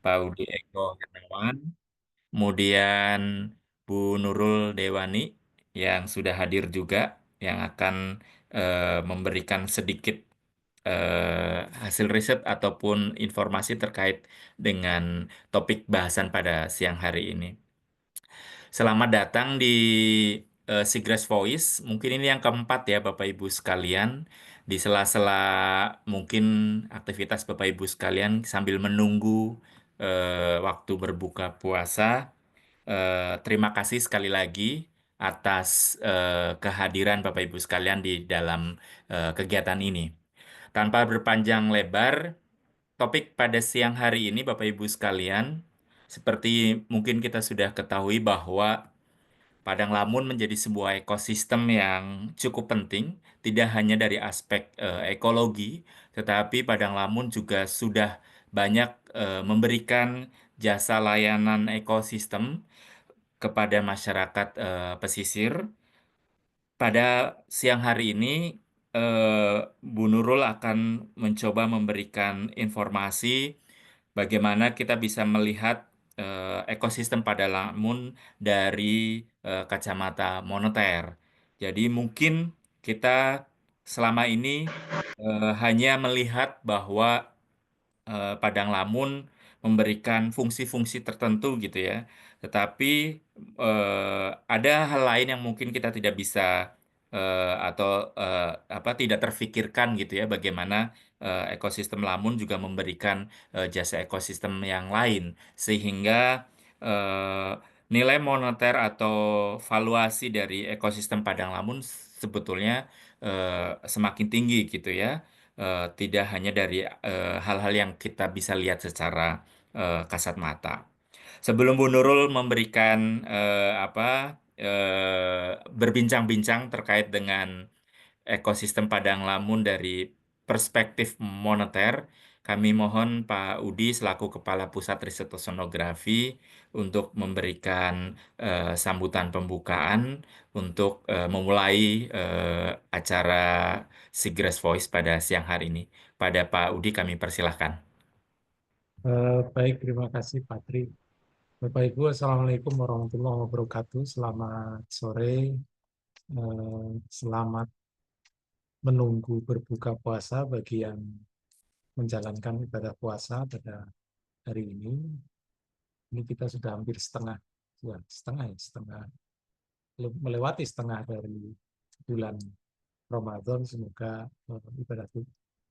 Pak Udi Eko Hermawan, kemudian Bu Nurul Dewani yang sudah hadir juga, yang akan memberikan sedikit hasil riset ataupun informasi terkait dengan topik bahasan pada siang hari ini. Selamat datang di Seagrass Voice. Mungkin ini yang keempat ya Bapak Ibu sekalian. Di sela-sela mungkin aktivitas Bapak Ibu sekalian sambil menunggu waktu berbuka puasa. Terima kasih sekali lagi atas kehadiran Bapak Ibu sekalian di dalam kegiatan ini. Tanpa berpanjang lebar, topik pada siang hari ini Bapak Ibu sekalian, seperti mungkin kita sudah ketahui bahwa Padang Lamun menjadi sebuah ekosistem yang cukup penting, tidak hanya dari aspek ekologi, tetapi Padang Lamun juga sudah banyak memberikan jasa layanan ekosistem kepada masyarakat pesisir. Pada siang hari ini, Bu Nurul akan mencoba memberikan informasi bagaimana kita bisa melihat ekosistem pada Lamun dari kacamata moneter. Jadi mungkin kita selama ini hanya melihat bahwa Padang Lamun memberikan fungsi-fungsi tertentu gitu ya. Tetapi ada hal lain yang mungkin kita tidak bisa atau apa tidak terfikirkan gitu ya, bagaimana ekosistem Lamun juga memberikan jasa ekosistem yang lain, sehingga eh, nilai moneter atau valuasi dari ekosistem Padang Lamun sebetulnya semakin tinggi gitu ya. Tidak hanya dari hal-hal yang kita bisa lihat secara kasat mata. Sebelum Bu Nurul memberikan berbincang-bincang terkait dengan ekosistem Padang Lamun dari perspektif moneter, kami mohon Pak Udi selaku Kepala Pusat Riset Oceanografi untuk memberikan sambutan pembukaan untuk memulai acara Seagrass Voice pada siang hari ini. Pada Pak Udi kami persilahkan. Baik, terima kasih Patri. Bapak Ibu, Assalamualaikum warahmatullahi wabarakatuh. Selamat sore, selamat menunggu berbuka puasa bagi yang menjalankan ibadah puasa pada hari ini. Ini kita sudah hampir setengah, melewati setengah dari bulan Ramadan. Semoga ibadah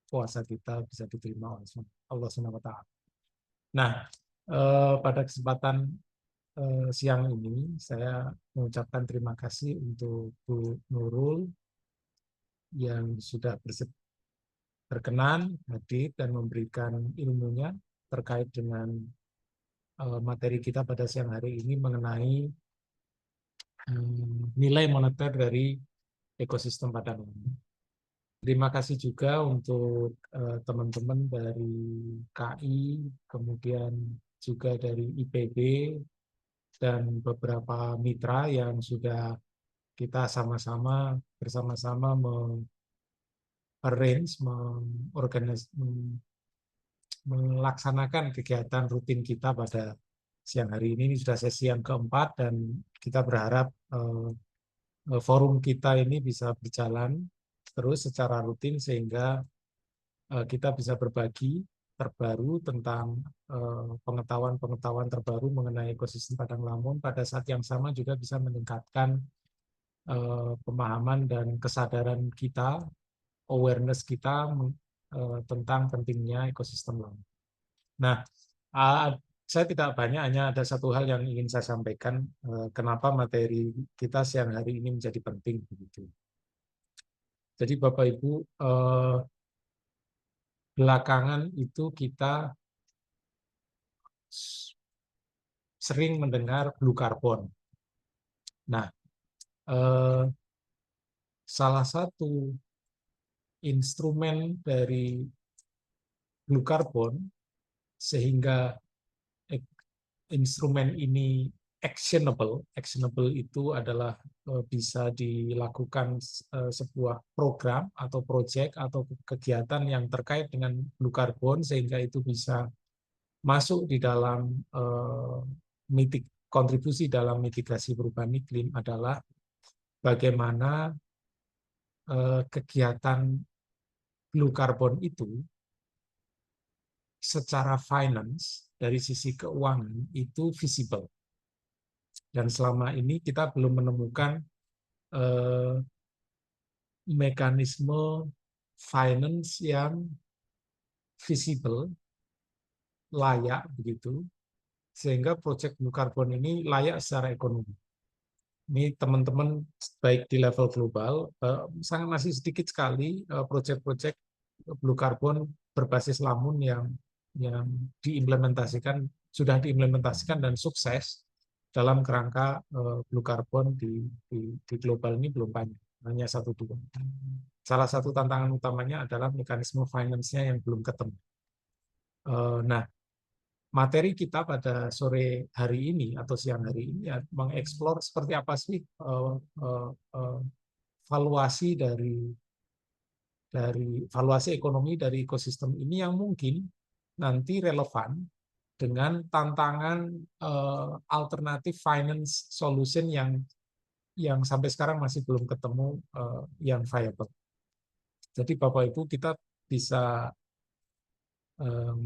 puasa kita bisa diterima oleh Allah SWT. Nah, pada kesempatan siang ini saya mengucapkan terima kasih untuk Bu Nurul yang sudah berkenan hadir dan memberikan ilmunya terkait dengan materi kita pada siang hari ini mengenai nilai moneter dari ekosistem Padang Lamun. Terima kasih juga untuk teman-teman dari KI, kemudian juga dari IPB, dan beberapa mitra yang sudah kita sama-sama bersama-sama arrange, melaksanakan kegiatan rutin kita pada siang hari ini. Ini sudah sesi yang keempat dan kita berharap forum kita ini bisa berjalan terus secara rutin sehingga kita bisa berbagi terbaru tentang pengetahuan-pengetahuan terbaru mengenai ekosistem Padang Lamun, pada saat yang sama juga bisa meningkatkan pemahaman dan kesadaran kita, awareness kita tentang pentingnya ekosistem laut. Nah, saya tidak banyak, hanya ada satu hal yang ingin saya sampaikan, kenapa materi kita siang hari ini menjadi penting begitu. Jadi Bapak Ibu, belakangan itu kita sering mendengar blue carbon. Nah, salah satu instrumen dari blue carbon sehingga instrumen ini actionable. Actionable itu adalah bisa dilakukan sebuah program atau proyek atau kegiatan yang terkait dengan blue carbon sehingga itu bisa masuk di dalam kontribusi dalam mitigasi perubahan iklim adalah bagaimana kegiatan blue carbon itu secara finance dari sisi keuangan itu visible. Dan selama ini kita belum menemukan eh, mekanisme finance yang visible, layak begitu, sehingga proyek blue carbon ini layak secara ekonomi. Ini teman-teman baik di level global, sangat masih sedikit sekali proyek-proyek blue carbon berbasis lamun yang sudah diimplementasikan dan sukses dalam kerangka blue carbon di global ini belum banyak, hanya satu dua. Salah satu tantangan utamanya adalah mekanisme finance-nya yang belum ketemu. Nah, materi kita pada sore hari ini atau siang hari ini ya, mengeksplor seperti apa sih valuasi dari valuasi ekonomi dari ekosistem ini yang mungkin nanti relevan dengan tantangan alternatif finance solution yang sampai sekarang masih belum ketemu yang viable. Jadi Bapak Ibu kita bisa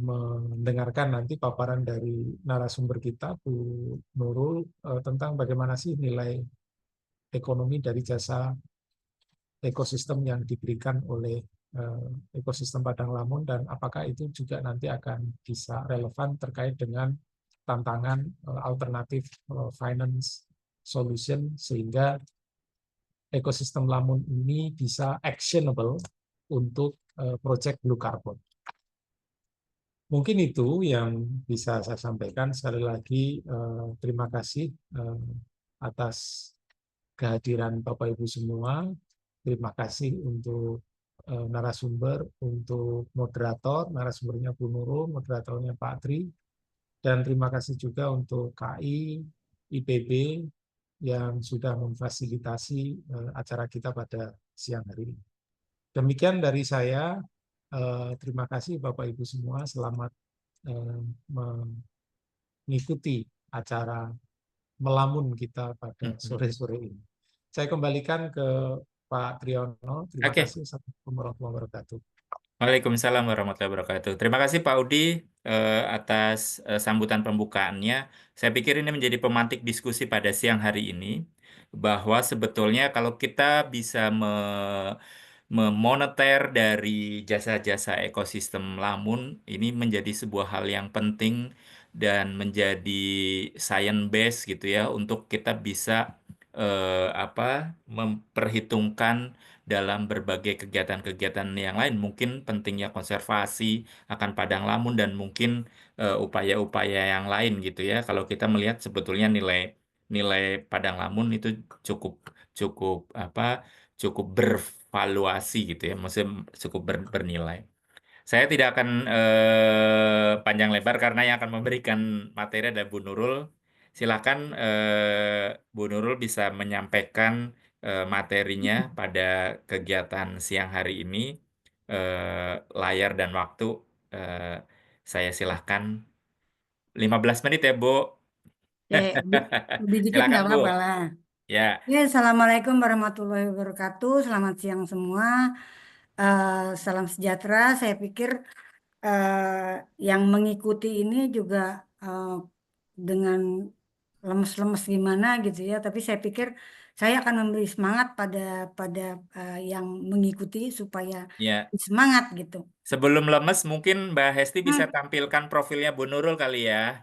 mendengarkan nanti paparan dari narasumber kita Bu Nurul tentang bagaimana sih nilai ekonomi dari jasa ekosistem yang diberikan oleh ekosistem Padang Lamun dan apakah itu juga nanti akan bisa relevan terkait dengan tantangan alternatif finance solution sehingga ekosistem Lamun ini bisa actionable untuk project blue carbon. Mungkin itu yang bisa saya sampaikan. Sekali lagi terima kasih atas kehadiran Bapak Ibu semua. Terima kasih untuk narasumber, untuk moderator, narasumbernya Bu Nurul, moderatornya Pak Tri, dan terima kasih juga untuk KI, IPB yang sudah memfasilitasi acara kita pada siang hari ini. Demikian dari saya. Terima kasih Bapak Ibu semua. Selamat mengikuti acara melamun kita pada sore-sore ini. Saya kembalikan ke Pak Triyono. Terima Oke. kasih. Assalamualaikum warahmatullahi wabarakatuh. Waalaikumsalam warahmatullahi wabarakatuh. Terima kasih Pak Udi atas sambutan pembukaannya. Saya pikir ini menjadi pemantik diskusi pada siang hari ini bahwa sebetulnya kalau kita bisa memoneter dari jasa-jasa ekosistem lamun ini menjadi sebuah hal yang penting dan menjadi science base gitu ya untuk kita bisa memperhitungkan dalam berbagai kegiatan-kegiatan yang lain, mungkin pentingnya konservasi akan padang lamun dan mungkin upaya-upaya yang lain gitu ya. Kalau kita melihat sebetulnya nilai nilai padang lamun itu cukup cukup cukup bervaluasi gitu ya, maksudnya cukup bernilai. Saya tidak akan panjang lebar karena yang akan memberikan materi adalah Bu Nurul. Silakan Bu Nurul bisa menyampaikan materinya pada kegiatan siang hari ini. Layar dan waktu eh, saya silahkan 15 menit ya Bu. Oke, lebih dikit Silakan nggak Bu. apa-apa lah. Ya. Ya, Assalamualaikum warahmatullahi wabarakatuh. Selamat siang semua. Salam sejahtera. Saya pikir yang mengikuti ini juga eh, dengan lemes-lemes gimana gitu ya. Tapi saya pikir saya akan memberi semangat pada yang mengikuti supaya Ya. semangat gitu. Sebelum lemes, mungkin Mbak Hesti bisa Hmm, tampilkan profilnya Bu Nurul kali ya.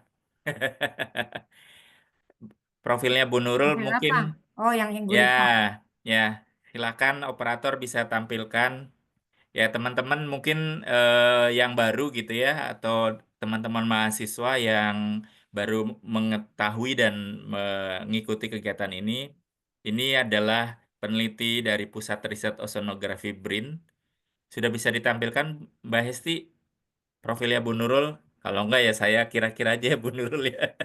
Profilnya Bu Nurul Profil mungkin apa? Oh, yang ya, gurita. ya. Silakan operator bisa tampilkan. Ya, teman-teman mungkin yang baru gitu ya, atau teman-teman mahasiswa yang baru mengetahui dan mengikuti kegiatan ini. Ini adalah peneliti dari Pusat Riset Oceanografi BRIN. Sudah bisa ditampilkan Mbak Hesti profilnya Bu Nurul? Kalau enggak ya saya kira-kira aja ya Bu Nurul ya.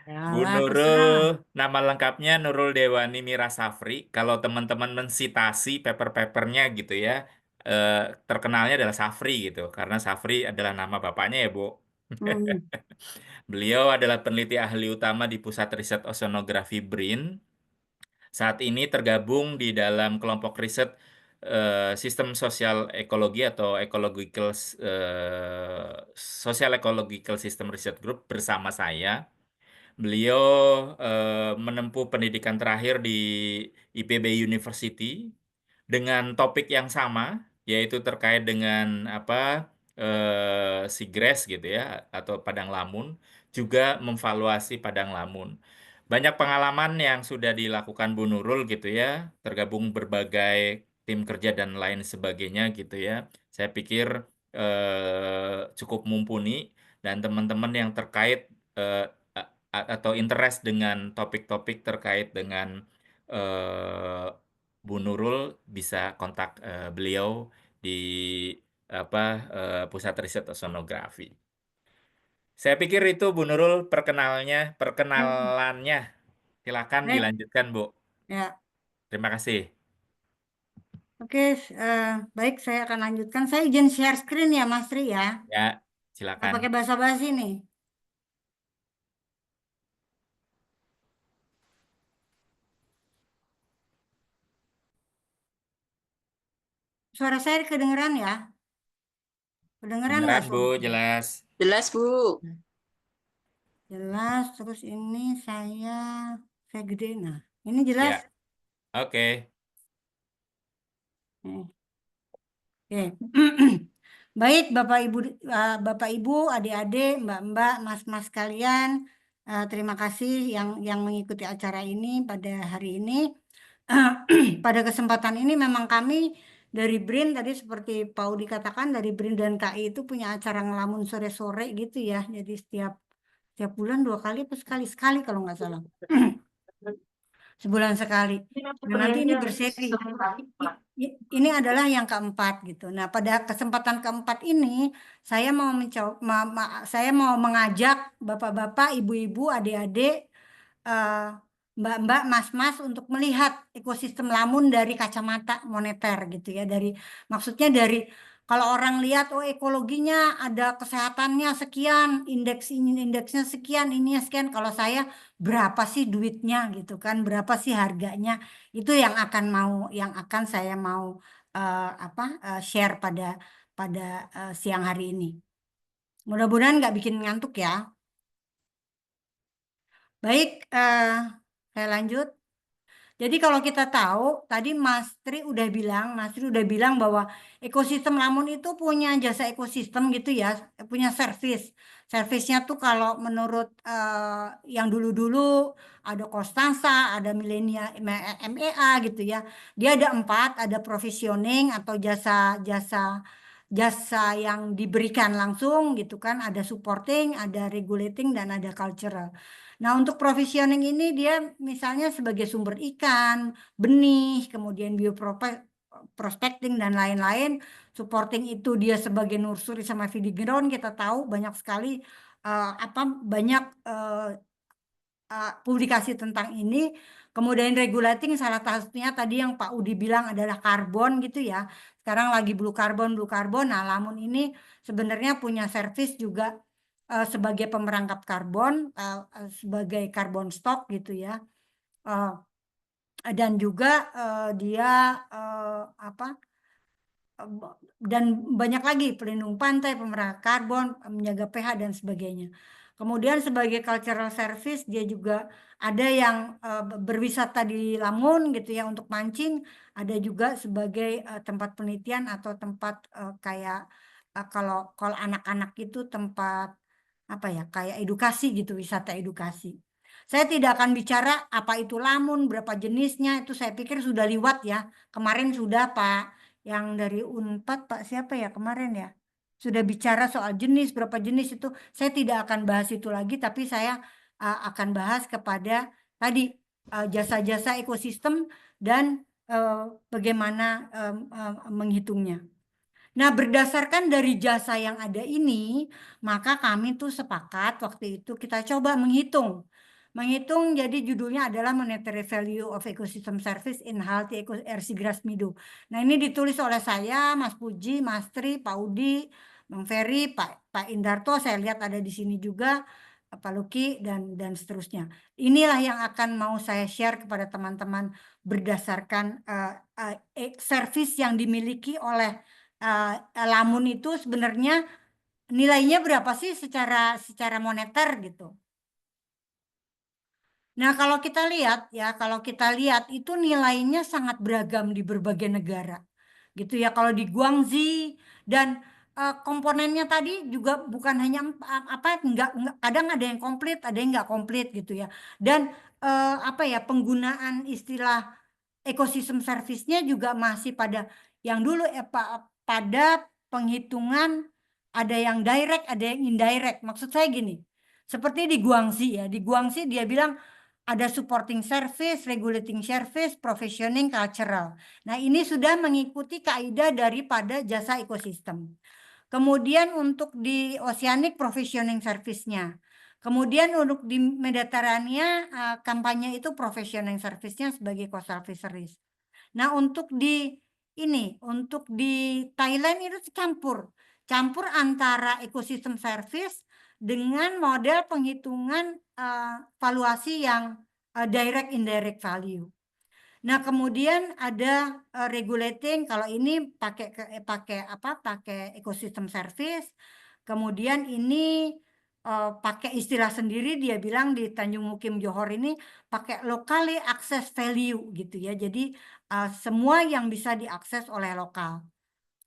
Ya Bu lah, Nurul, terserah. nama lengkapnya Nurul Dewani Mira Safri. Kalau teman-teman mensitasi paper-papernya gitu ya, eh, terkenalnya adalah Safri gitu, karena Safri adalah nama bapaknya ya Bu. Hmm. Beliau adalah peneliti ahli utama di Pusat Riset Oceanografi BRIN. Saat ini tergabung di dalam kelompok riset sistem sosial ekologi atau Social Ecological System Research Group bersama saya. Beliau menempuh pendidikan terakhir di IPB University dengan topik yang sama, yaitu terkait dengan apa seagrass gitu ya, atau padang lamun, juga memvaluasi padang lamun. Banyak pengalaman yang sudah dilakukan Bu Nurul gitu ya, tergabung berbagai tim kerja dan lain sebagainya gitu ya. Saya pikir cukup mumpuni dan teman-teman yang terkait eh, atau interest dengan topik-topik terkait dengan Bu Nurul bisa kontak beliau di apa Pusat Riset Oceanografi. Saya pikir itu Bu Nurul perkenalannya. Silakan Baik, dilanjutkan, Bu. ya. Terima kasih. Oke, baik saya akan lanjutkan. Saya izin share screen ya, Mas Tri ya. Ya, Nggak silakan. pakai basa-basi nih. Suara saya kedengeran ya? Kedengeran nggak Kedengaran, Bu, suara saya? jelas. Jelas, Bu. Jelas, terus ini saya gede. Nah, ini jelas. Ya, oke. Hmm. Oke. Baik, Bapak Ibu, adik-adik, Mbak-mbak, Mas-mas kalian, terima kasih yang mengikuti acara ini pada hari ini. Pada kesempatan ini memang kami dari BRIN tadi seperti Pak Udi katakan dari BRIN dan KI itu punya acara ngelamun sore-sore gitu ya. Jadi setiap bulan 2 kali atau sekali kalau nggak salah. Sebulan sekali. Nah, nanti ini berseri. Ini adalah yang keempat gitu. Nah, pada kesempatan keempat ini saya mau saya mau mengajak bapak-bapak, ibu-ibu, adik-adik, eh, mbak-mbak, mas-mas untuk melihat ekosistem lamun dari kacamata moneter gitu ya. Maksudnya dari kalau orang lihat oh ekologinya ada kesehatannya sekian, indeksnya sekian, ininya sekian. Kalau saya berapa sih duitnya gitu kan? Berapa sih harganya? Itu yang akan saya mau share pada siang hari ini. Mudah-mudahan nggak bikin ngantuk ya. Baik, saya lanjut. Jadi kalau kita tahu, tadi Mas Tri udah bilang bahwa ekosistem lamun itu punya jasa ekosistem gitu ya, punya servis. Servisnya tuh kalau menurut yang dulu-dulu ada Konstansa, ada Milenia MEA gitu ya. Dia ada 4, ada provisioning atau jasa yang diberikan langsung gitu kan, ada supporting, ada regulating dan ada cultural. Nah, untuk provisioning ini dia misalnya sebagai sumber ikan, benih, kemudian bioprospecting dan lain-lain. Supporting itu dia sebagai nursery sama feeding ground. Kita tahu banyak sekali banyak publikasi tentang ini. Kemudian regulating salah satunya tadi yang Pak Udi bilang adalah karbon gitu ya. Sekarang lagi blue carbon. Nah, lamun ini sebenarnya punya servis juga sebagai pemerangkap karbon, sebagai carbon stock gitu ya. Eh, dan juga dia apa dan banyak lagi pelindung pantai, pemerangkap karbon, menjaga pH dan sebagainya. Kemudian sebagai cultural service dia juga ada yang berwisata di Lamun gitu ya untuk mancing, ada juga sebagai tempat penelitian atau tempat kayak kalau anak-anak itu tempat apa ya kayak edukasi gitu, wisata edukasi. Saya tidak akan bicara apa itu lamun, berapa jenisnya, itu saya pikir sudah liwat ya. Kemarin sudah Pak yang dari Unpad Pak siapa ya kemarin ya sudah bicara soal jenis berapa jenis itu saya tidak akan bahas itu lagi tapi saya akan bahas kepada tadi jasa-jasa ekosistem dan uh, bagaimana menghitungnya. Nah, berdasarkan dari jasa yang ada ini, maka kami tuh sepakat waktu itu kita coba menghitung. Menghitung jadi judulnya adalah Monetary Value of Ecosystem Service in Healthy RC Grass Meadow. Nah, ini ditulis oleh saya, Mas Puji, Mas Tri, Pak Udi, Bang Ferry, Pak Indarto, saya lihat ada di sini juga, Pak Luki dan seterusnya. Inilah yang akan mau saya share kepada teman-teman berdasarkan servis yang dimiliki oleh Lamun itu sebenarnya nilainya berapa sih secara moneter gitu. Nah, kalau kita lihat itu nilainya sangat beragam di berbagai negara. Gitu ya. Kalau di Guangxi dan komponennya tadi juga bukan hanya enggak, kadang ada yang komplit, ada yang enggak komplit gitu ya. Dan penggunaan istilah ekosistem servisnya juga masih pada yang dulu pada penghitungan ada yang direct, ada yang indirect. Maksud saya gini. Seperti di Guangxi ya. Di Guangxi dia bilang ada supporting service, regulating service, provisioning, cultural. Nah, ini sudah mengikuti kaidah daripada jasa ekosistem. Kemudian untuk di Oceanic provisioning service-nya. Kemudian untuk di Mediterania kampanye itu provisioning service-nya sebagai coastal fisheries. Nah, untuk di Thailand itu campur antara ekosistem service dengan model penghitungan valuasi yang direct indirect value. Nah, kemudian ada regulating, kalau ini pakai ekosistem service. Kemudian ini pakai istilah sendiri, dia bilang di Tanjung Mukim Johor ini pakai locally access value gitu ya. Jadi semua yang bisa diakses oleh lokal.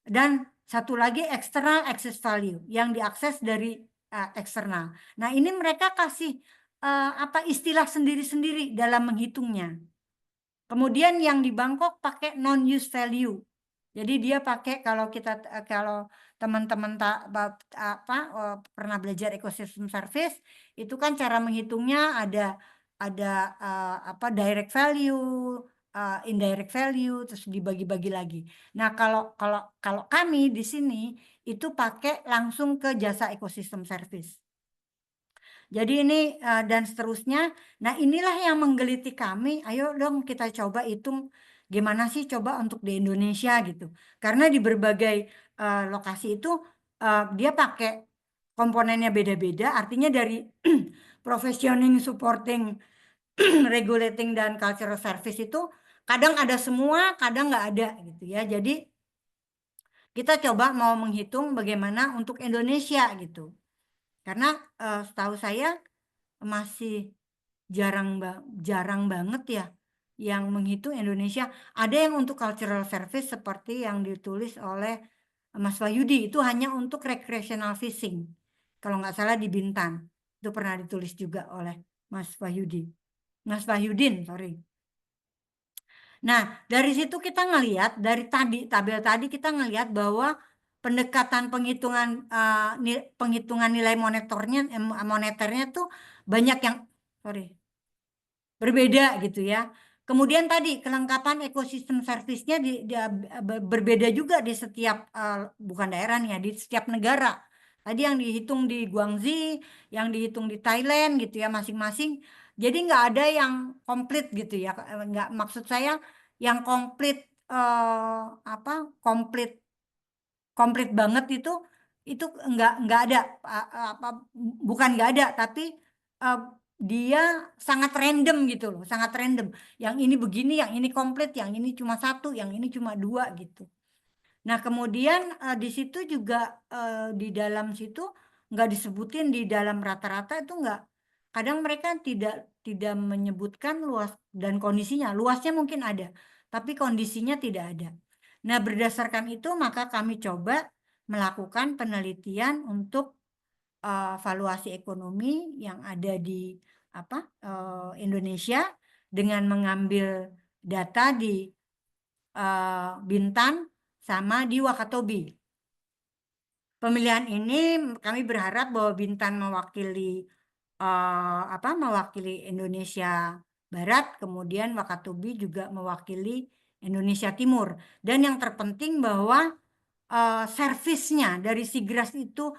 Dan satu lagi external access value yang diakses dari eksternal. Nah, ini mereka kasih istilah sendiri-sendiri dalam menghitungnya. Kemudian yang di Bangkok pakai non-use value. Jadi dia pakai kalau teman-teman pernah belajar ekosistem service, itu kan cara menghitungnya ada direct value, indirect value, terus dibagi-bagi lagi. Nah, kalau kami di sini itu pakai langsung ke jasa ekosistem service. Jadi ini dan seterusnya. Nah, inilah yang menggeliti kami. Ayo dong kita coba hitung gimana sih coba untuk di Indonesia gitu. Karena di berbagai lokasi itu dia pakai komponennya beda-beda. Artinya dari provisioning, supporting, regulating, dan cultural service itu kadang ada semua, kadang nggak ada gitu ya. Jadi kita coba mau menghitung bagaimana untuk Indonesia gitu. Karena setahu saya masih jarang banget ya yang menghitung Indonesia. Ada yang untuk cultural service seperti yang ditulis oleh Mas Wahyudi, itu hanya untuk recreational fishing. Kalau nggak salah di Bintan. Itu pernah ditulis juga oleh Mas Wahyudin, sorry. Nah, dari situ kita ngelihat, dari tabel tadi kita ngelihat bahwa pendekatan penghitungan nilai moneternya tuh banyak yang berbeda gitu ya. Kemudian tadi kelengkapan ekosistem servisnya berbeda juga di setiap bukan daerah nih ya, di setiap negara. Tadi yang dihitung di Guangxi, yang dihitung di Thailand gitu ya masing-masing. Jadi nggak ada yang komplit gitu ya. Nggak, maksud saya yang komplit komplit banget itu nggak ada bukan nggak ada, tapi dia sangat random gitu loh, sangat random. Yang ini begini, yang ini komplit, yang ini cuma satu, yang ini cuma dua gitu. Nah, kemudian di situ juga di dalam situ nggak disebutin di dalam rata-rata itu nggak. Kadang mereka tidak menyebutkan luas dan kondisinya. Luasnya mungkin ada, tapi kondisinya tidak ada. Nah, berdasarkan itu maka kami coba melakukan penelitian untuk valuasi ekonomi yang ada di Indonesia dengan mengambil data di Bintan sama di Wakatobi. Pemilihan ini kami berharap bahwa Bintan mewakili Indonesia Barat, kemudian Wakatobi juga mewakili Indonesia Timur. Dan yang terpenting bahwa servisnya dari Sigras itu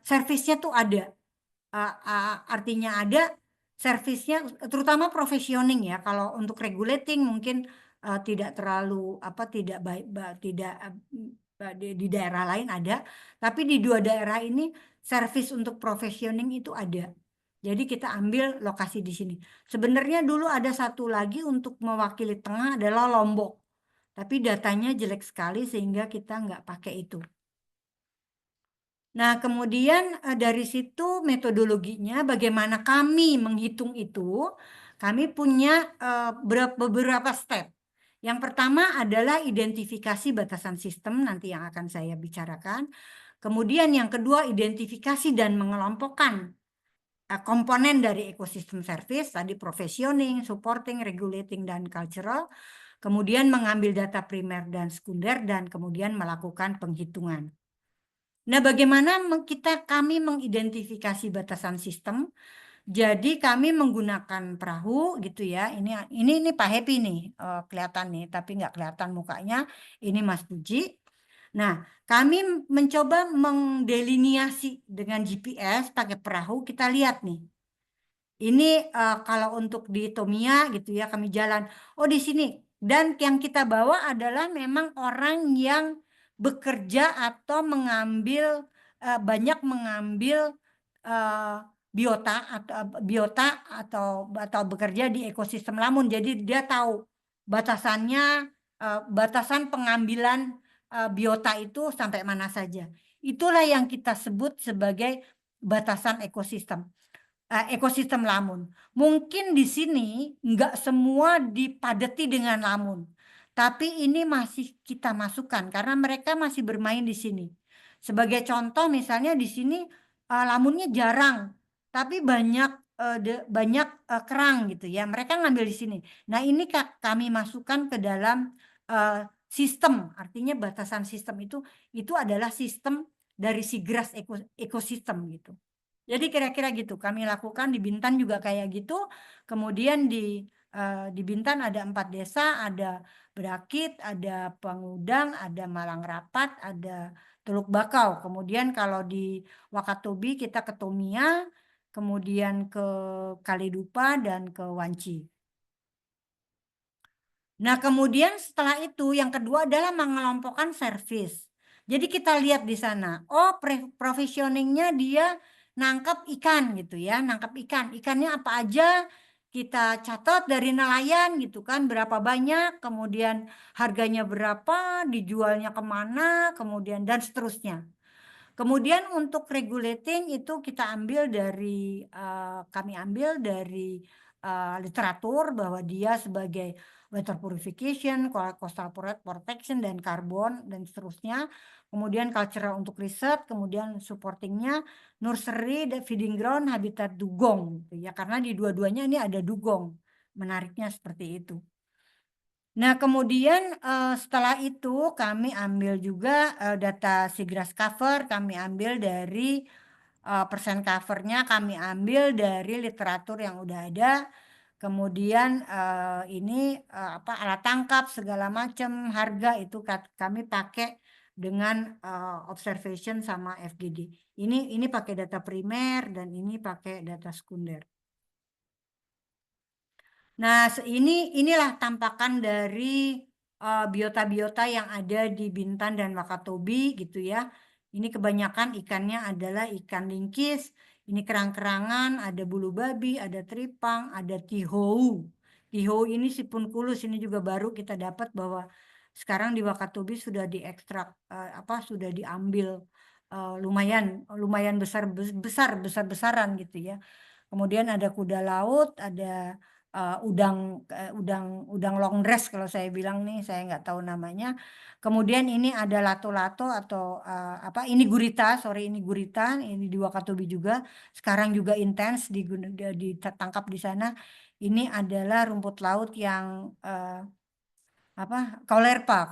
servisnya tuh ada. Artinya ada servisnya, terutama provisioning ya. Kalau untuk regulating mungkin tidak terlalu tidak baik, tidak di daerah lain ada, tapi di 2 daerah ini servis untuk profesioning itu ada. Jadi kita ambil lokasi di sini. Sebenarnya dulu ada satu lagi untuk mewakili tengah adalah Lombok, tapi datanya jelek sekali sehingga kita nggak pakai itu. Nah, kemudian dari situ metodologinya bagaimana kami menghitung itu, kami punya beberapa step. Yang pertama adalah identifikasi batasan sistem, nanti yang akan saya bicarakan. Kemudian yang kedua, identifikasi dan mengelompokkan komponen dari ekosistem service, tadi provisioning, supporting, regulating, dan cultural. Kemudian mengambil data primer dan sekunder, dan kemudian melakukan penghitungan. Nah, bagaimana kami mengidentifikasi batasan sistem? Jadi kami menggunakan perahu gitu ya. Ini Pak Happy nih, kelihatan nih, tapi nggak kelihatan mukanya. Ini Mas Puji. Nah, kami mencoba mengdeliniasi dengan GPS pakai perahu. Kita lihat nih. Ini kalau untuk di Tomia gitu ya, kami jalan. Oh, di sini. Dan yang kita bawa adalah memang orang yang bekerja atau banyak mengambil biota atau bekerja di ekosistem lamun. Jadi dia tahu batasannya, batasan pengambilan biota itu sampai mana saja. Itulah yang kita sebut sebagai batasan ekosistem lamun. Mungkin di sini nggak semua dipadati dengan lamun, tapi ini masih kita masukkan karena mereka masih bermain di sini. Sebagai contoh, misalnya di sini lamunnya jarang, tapi banyak kerang gitu ya. Mereka ngambil di sini. Nah, ini kami masukkan ke dalam sistem. Artinya batasan sistem itu adalah sistem dari SIGRAS ekosistem gitu. Jadi kira-kira gitu kami lakukan di Bintan juga kayak gitu. Kemudian di Bintan ada 4 desa, ada Berakit, ada Pangudang, ada Malang Rapat, ada Teluk Bakau. Kemudian kalau di Wakatobi kita ke Tomia, kemudian ke Kalidupa dan ke Wanci. Nah, kemudian setelah itu yang kedua adalah mengelompokkan servis. Jadi kita lihat di sana, oh provisioningnya dia nangkap ikan gitu ya, nangkap ikan. Ikannya apa aja kita catat dari nelayan gitu kan, berapa banyak, kemudian harganya berapa, dijualnya kemana, kemudian dan seterusnya. Kemudian untuk regulating itu kami ambil dari literatur bahwa dia sebagai water purification, coastal protection, dan carbon, dan seterusnya. Kemudian cultural untuk riset, kemudian supportingnya nursery, feeding ground, habitat dugong. Gitu ya, karena di dua-duanya ini ada dugong. Menariknya seperti itu. Nah, kemudian setelah itu kami ambil juga data SIGRAS cover, kami ambil dari persen covernya, kami ambil dari literatur yang udah ada. Kemudian ini alat tangkap segala macam, harga itu kami pakai dengan observation sama FGD. Ini pakai data primer dan ini pakai data sekunder. Nah, inilah tampakan dari biota-biota yang ada di Bintan dan Wakatobi gitu ya. Ini kebanyakan ikannya adalah ikan lingkis, ini kerang-kerangan, ada bulu babi, ada tripang, ada tihou. Tihou ini sipunculus, ini juga baru kita dapat bahwa sekarang di Wakatobi sudah diekstrak sudah diambil lumayan besar-besaran gitu ya. Kemudian ada kuda laut, ada udang long dress kalau saya bilang nih, saya nggak tahu namanya. Kemudian ini ada lato-lato atau ini gurita, ini gurita, ini di Wakatobi juga. Sekarang juga intens ditangkap di sana. Ini adalah rumput laut yang Caulerpa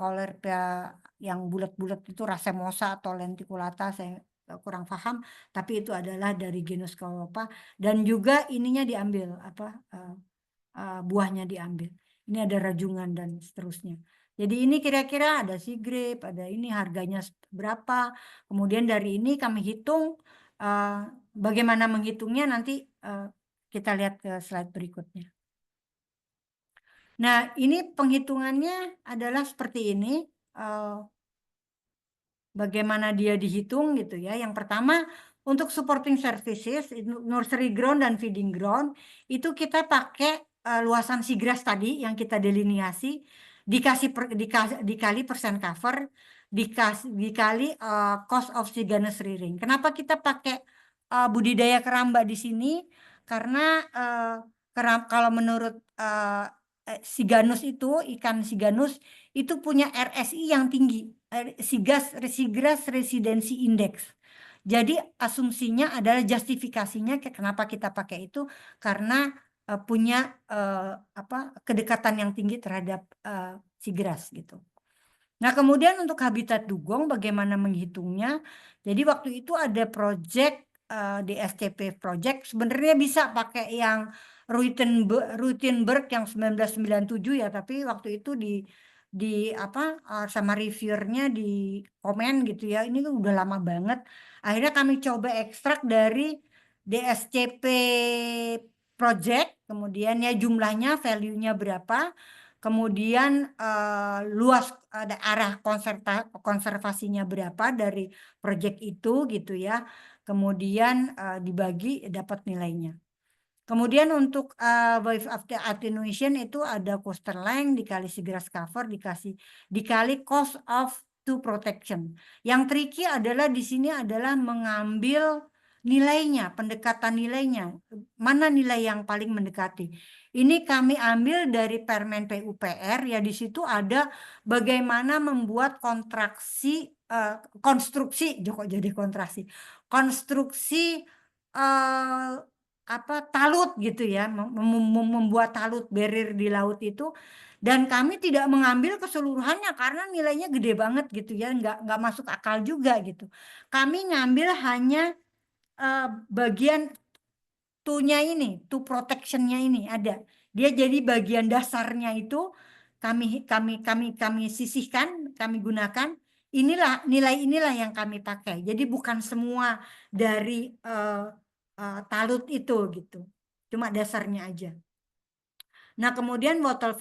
yang bulat-bulat itu racemosa atau lenticulata, saya kurang paham, tapi itu adalah dari genus Caulerpa dan juga ininya diambil buahnya diambil. Ini ada rajungan dan seterusnya. Jadi ini kira-kira ada sea grape, ada ini harganya berapa. Kemudian dari ini kami hitung bagaimana menghitungnya nanti kita lihat ke slide berikutnya. Nah, ini penghitungannya adalah seperti ini. bagaimana dia dihitung gitu ya. Yang pertama untuk supporting services, nursery ground dan feeding ground itu kita pakai luasan seagrass tadi yang kita delineasi dikali persen cover dikali cost of Siganus rearing. Kenapa kita pakai budidaya keramba di sini? Karena kalau menurut Siganus itu ikan Siganus itu punya RSI yang tinggi, Seagrass Residency Index. Jadi asumsinya adalah justifikasinya kenapa kita pakai itu karena punya kedekatan yang tinggi terhadap seagrass gitu. Nah, kemudian untuk habitat dugong bagaimana menghitungnya? Jadi waktu itu ada project di SCP project sebenarnya bisa pakai yang Ruitenberg yang 1997 ya, tapi waktu itu sama reviewernya di komen gitu ya, ini udah lama banget. Akhirnya kami coba ekstrak dari DSCP project, kemudian ya jumlahnya, value-nya berapa, kemudian luas ada arah konservasinya berapa dari project itu gitu ya, kemudian dibagi dapat nilainya. Kemudian untuk wave attenuation itu ada coastal length dikali seagrass cover dikali cost of to protection. Yang tricky adalah di sini adalah mengambil nilainya, pendekatan nilainya. Mana nilai yang paling mendekati? Ini kami ambil dari Permen PUPR ya, di situ ada bagaimana membuat konstruksi talut gitu ya, membuat talut barrier di laut itu, dan kami tidak mengambil keseluruhannya karena nilainya gede banget gitu ya, nggak masuk akal juga gitu. Kami ngambil hanya bagian to-nya ini, to protection-nya ini ada. Dia jadi bagian dasarnya itu kami sisihkan, kami gunakan. Nilai inilah yang kami pakai. Jadi bukan semua dari talut itu gitu. Cuma dasarnya aja. Nah, kemudian water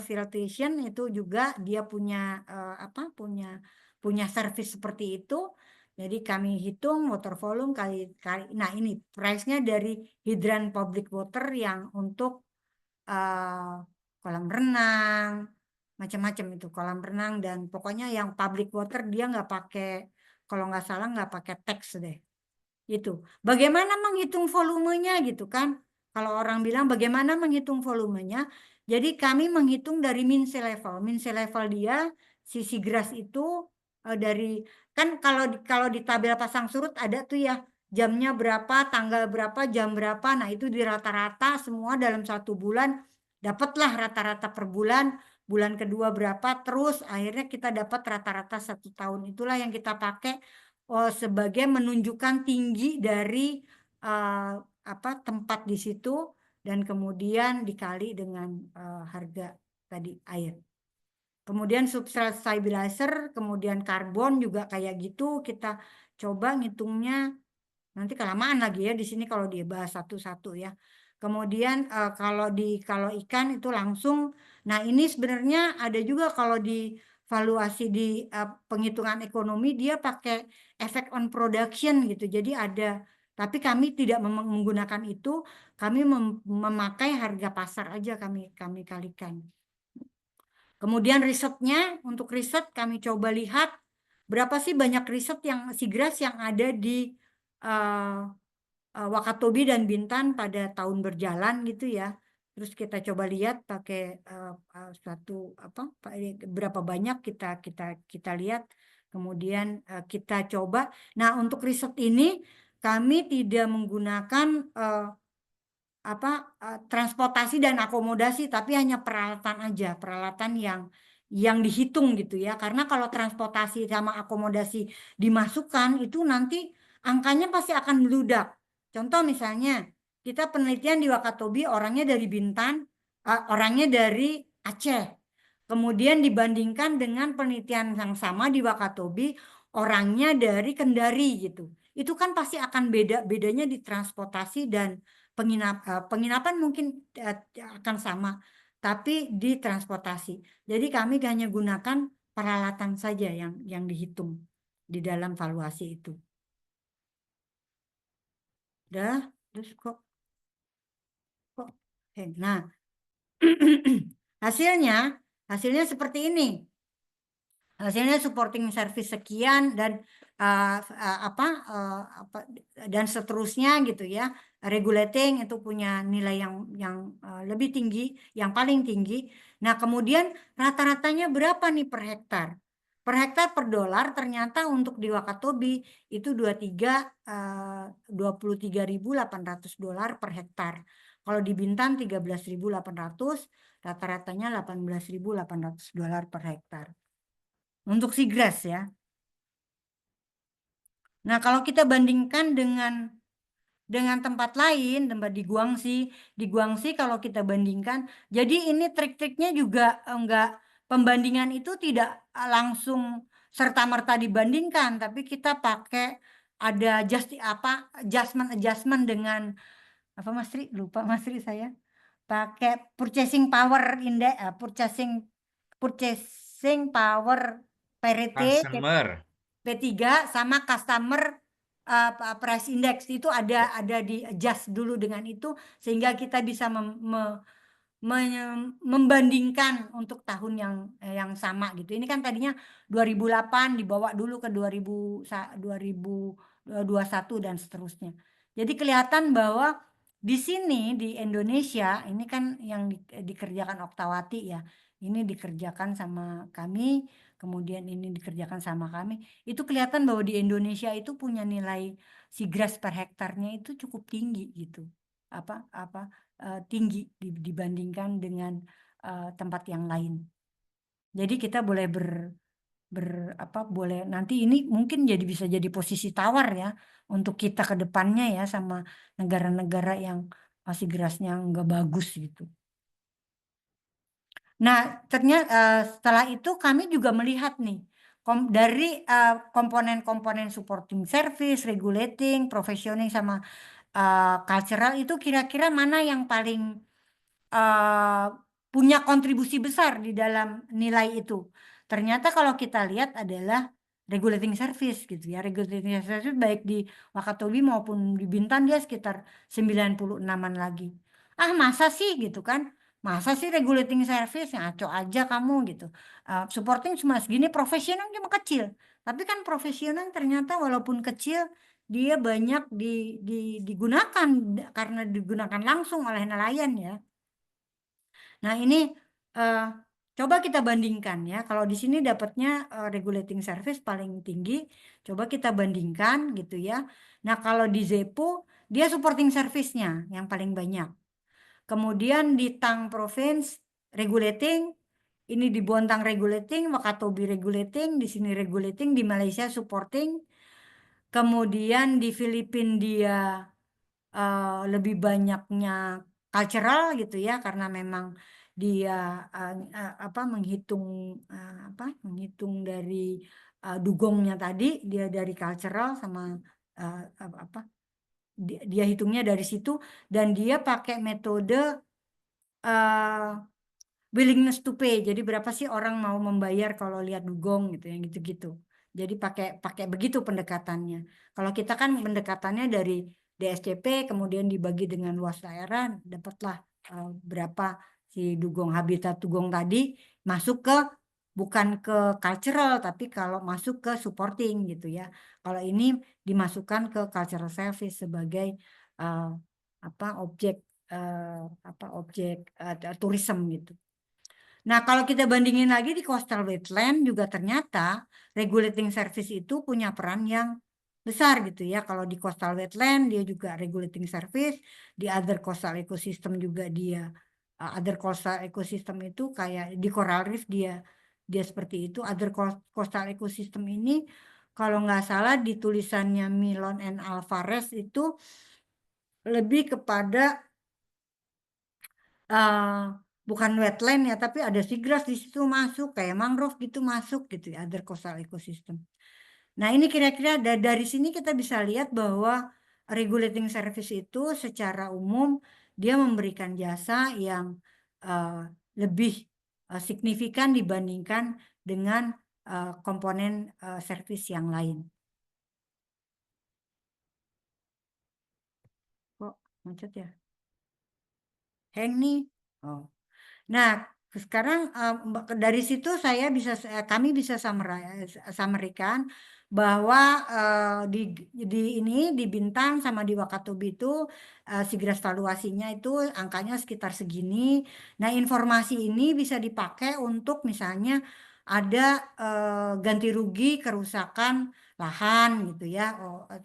filtration itu juga dia punya punya service seperti itu. Jadi kami hitung water volume kali nah ini price-nya dari hidran public water yang untuk kolam renang, macam-macam itu kolam renang, dan pokoknya yang public water dia nggak pakai, kalau nggak salah nggak pakai tax deh. Itu. Bagaimana menghitung volumenya gitu kan? Kalau orang bilang bagaimana menghitung volumenya? Jadi kami menghitung dari mean sea level. Mean sea level dia sisi grass itu dari kan kalau di tabel pasang surut ada tuh ya jamnya berapa, tanggal berapa, jam berapa. Nah, itu di rata-rata semua dalam 1 bulan dapatlah rata-rata per bulan. Bulan kedua berapa, terus akhirnya kita dapat rata-rata 1 tahun. Itulah yang kita pakai sebagai menunjukkan tinggi dari tempat di situ, dan kemudian dikali dengan harga tadi air. Kemudian substrate stabilizer, kemudian karbon juga kayak gitu, kita coba ngitungnya. Nanti kelamaan lagi ya di sini kalau dia bahas satu-satu ya. Kemudian kalau ikan itu langsung. Nah, ini sebenarnya ada juga kalau di valuasi di penghitungan ekonomi dia pakai effect on production gitu. Jadi ada, tapi kami tidak menggunakan itu, kami memakai harga pasar aja, kami kalikan. Kemudian risetnya, untuk riset kami coba lihat berapa sih banyak riset yang seagrass yang ada di Wakatobi dan Bintan pada tahun berjalan gitu ya. Terus kita coba lihat pakai berapa banyak kita lihat, kemudian kita coba. Nah, untuk riset ini kami tidak menggunakan transportasi dan akomodasi, tapi hanya peralatan aja, peralatan yang dihitung gitu ya. Karena kalau transportasi sama akomodasi dimasukkan itu nanti angkanya pasti akan meludak. Contoh misalnya kita penelitian di Wakatobi orangnya dari Bintan, orangnya dari Aceh. Kemudian dibandingkan dengan penelitian yang sama di Wakatobi orangnya dari Kendari gitu. Itu kan pasti akan bedanya di transportasi dan penginapan mungkin akan sama, tapi di transportasi. Jadi kami hanya gunakan peralatan saja yang dihitung di dalam valuasi itu. Udah, terus kok. Nah, hasilnya seperti ini. Hasilnya supporting service sekian dan apa dan seterusnya gitu ya. Regulating itu punya nilai yang lebih tinggi, yang paling tinggi. Nah, kemudian rata-ratanya berapa nih per hektar? Per hektar per dolar ternyata untuk di Wakatobi itu 23.800 dolar per hektar. Kalau di Bintan 13.800, rata-ratanya 18.800 dolar per hektar. Untuk seagrass ya. Nah, kalau kita bandingkan dengan tempat lain, tempat di Guangxi kalau kita bandingkan, jadi ini trik-triknya juga enggak, pembandingan itu tidak langsung serta-merta dibandingkan, tapi kita pakai ada adjustment dengan apa Mas Tri? Lupa Mas Tri saya. Pakai purchasing power index, purchasing power parity Customer. P3 sama customer price index itu ada di adjust dulu dengan itu sehingga kita bisa membandingkan untuk tahun yang sama gitu. Ini kan tadinya 2008 dibawa dulu ke 2021 dan seterusnya. Jadi kelihatan bahwa di sini di Indonesia ini kan yang dikerjakan Oktawati ya. Ini dikerjakan sama kami, kemudian ini dikerjakan sama kami. Itu kelihatan bahwa di Indonesia itu punya nilai seagrass per hektarnya itu cukup tinggi gitu. Tinggi dibandingkan dengan tempat yang lain. Jadi kita boleh boleh nanti ini mungkin bisa jadi posisi tawar ya untuk kita ke depannya ya sama negara-negara yang masih gerasnya nggak bagus gitu. Nah, ternyata setelah itu kami juga melihat nih dari komponen-komponen supporting service, regulating, professioning sama cultural itu kira-kira mana yang paling punya kontribusi besar di dalam nilai itu. Ternyata kalau kita lihat adalah regulating service gitu ya. Regulating service baik di Wakatobi maupun di Bintan dia sekitar 96-an lagi. Masa sih gitu kan? Masa sih regulating service ngaco aja kamu gitu. Supporting cuma segini, profesional cuma kecil. Tapi kan profesional ternyata walaupun kecil dia banyak digunakan karena digunakan langsung oleh nelayan ya. Nah, ini coba kita bandingkan ya. Kalau di sini dapatnya regulating service paling tinggi, coba kita bandingkan gitu ya. Nah, kalau di Zepo dia supporting service-nya yang paling banyak. Kemudian di Tang Province regulating, ini di Bontang regulating, Wakatobi regulating, di sini regulating, di Malaysia supporting. Kemudian di Filipina dia lebih banyaknya cultural gitu ya karena memang dia menghitung dari dugongnya tadi dia dari cultural sama dia hitungnya dari situ dan dia pakai metode willingness to pay. Jadi berapa sih orang mau membayar kalau lihat dugong gitu yang gitu-gitu. Jadi pakai begitu pendekatannya. Kalau kita kan pendekatannya dari DSCP kemudian dibagi dengan luas daerah dapatlah berapa si dugong habitat dugong tadi masuk ke bukan ke cultural tapi kalau masuk ke supporting gitu ya. Kalau ini dimasukkan ke cultural service sebagai objek tourism gitu. Nah, kalau kita bandingin lagi di coastal wetland juga ternyata regulating service itu punya peran yang besar gitu ya. Kalau di coastal wetland dia juga regulating service, di other coastal ecosystem juga dia other coastal ecosystem itu kayak di coral reef dia seperti itu. Other coastal ecosystem ini kalau nggak salah di tulisannya Milon and Alvarez itu lebih kepada bukan wetland ya, tapi ada seagrass di situ masuk, kayak mangrove gitu masuk gitu ya, other coastal ecosystem. Nah, ini kira-kira dari sini kita bisa lihat bahwa regulating service itu secara umum dia memberikan jasa yang lebih signifikan dibandingkan dengan komponen servis yang lain. Kok macet ya? Hang nih. Oh. Nah, sekarang dari situ kami bisa summary-kan bahwa di Bintan sama di Wakatobi itu SIGRAS valuasinya itu angkanya sekitar segini. Nah, informasi ini bisa dipakai untuk misalnya ada ganti rugi kerusakan lahan gitu ya,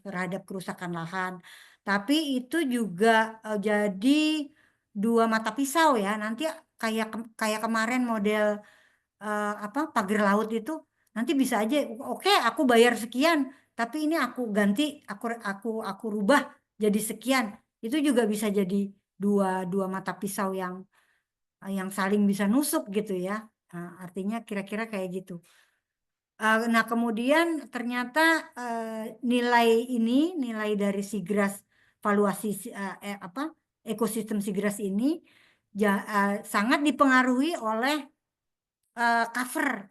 terhadap kerusakan lahan. Tapi itu juga jadi dua mata pisau ya. Nanti kayak kemarin model pagar laut itu nanti bisa aja oke aku bayar sekian tapi ini aku ganti aku rubah jadi sekian. Itu juga bisa jadi dua dua mata pisau yang saling bisa nusuk gitu ya. Artinya kira-kira kayak gitu. Nah, kemudian ternyata nilai dari SIGRAS valuasi ekosistem SIGRAS ini sangat dipengaruhi oleh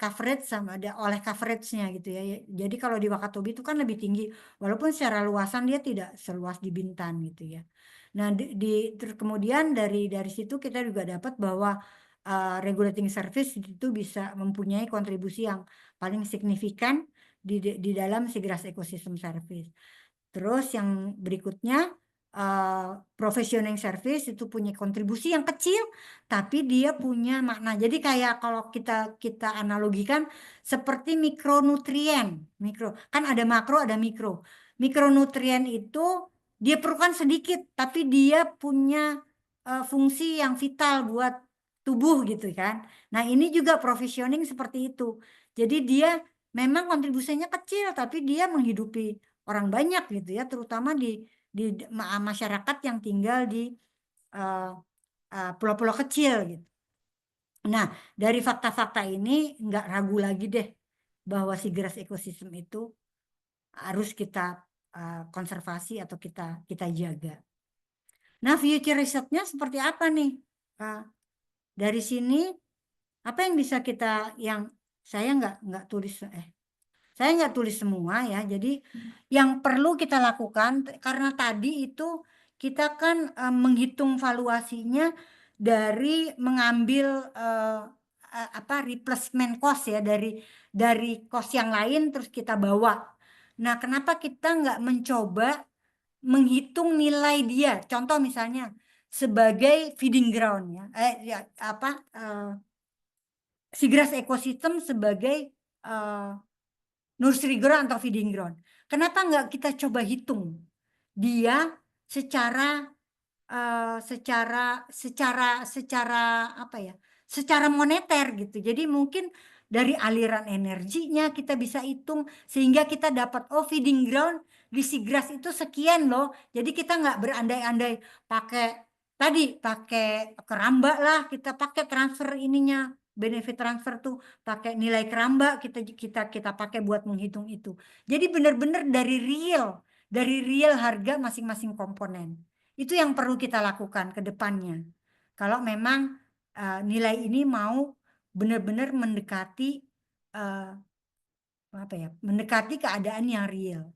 coverage sama oleh coveragenya gitu ya. Jadi kalau di Wakatobi itu kan lebih tinggi, walaupun secara luasan dia tidak seluas di Bintan gitu ya. Nah, terus kemudian dari situ kita juga dapat bahwa regulating service itu bisa mempunyai kontribusi yang paling signifikan di dalam SIGRAS ecosystem service. Terus yang berikutnya professional service itu punya kontribusi yang kecil tapi dia punya makna. Jadi kayak kalau kita analogikan seperti mikronutrien. Kan ada makro ada mikro. Mikronutrien itu dia perlukan sedikit tapi dia punya fungsi yang vital buat tubuh gitu kan. Nah, ini juga provisioning seperti itu. Jadi dia memang kontribusinya kecil tapi dia menghidupi orang banyak gitu ya, terutama di masyarakat yang tinggal di pulau-pulau kecil gitu. Nah, dari fakta-fakta ini nggak ragu lagi deh bahwa SIGRAS ekosistem itu harus kita konservasi atau kita jaga. Nah, future risetnya seperti apa nih? Dari sini apa yang bisa yang saya nggak tulis saya nggak tulis semua ya. Jadi yang perlu kita lakukan karena tadi itu kita kan menghitung valuasinya dari mengambil replacement cost ya dari cost yang lain terus kita bawa. Nah, kenapa kita nggak mencoba menghitung nilai dia? Contoh misalnya sebagai feeding ground ya, SIGRAS ekosistem sebagai nursery ground atau feeding ground. Kenapa nggak kita coba hitung dia secara secara moneter gitu. Jadi mungkin dari aliran energinya kita bisa hitung sehingga kita dapat feeding ground di SIGRAS itu sekian loh. Jadi kita nggak berandai-andai pakai keramba lah, kita pakai transfer ininya, benefit transfer tuh pakai nilai keramba kita pakai buat menghitung itu. Jadi benar-benar dari real harga masing-masing komponen. Itu yang perlu kita lakukan ke depannya. Kalau memang nilai ini mau benar-benar mendekati keadaan yang real.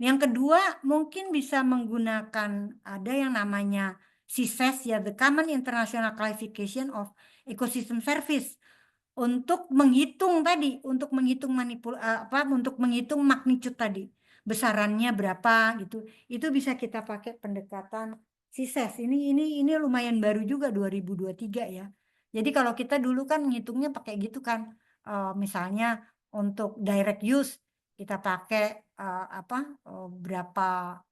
Yang kedua, mungkin bisa menggunakan ada yang namanya CISES ya, the Common International Classification of Ecosystem Service, untuk menghitung untuk menghitung magnitude tadi, besarannya berapa gitu. Itu bisa kita pakai pendekatan CISES. Ini lumayan baru juga 2023 ya. Jadi kalau kita dulu kan menghitungnya pakai gitu kan, misalnya untuk direct use kita pakai berapa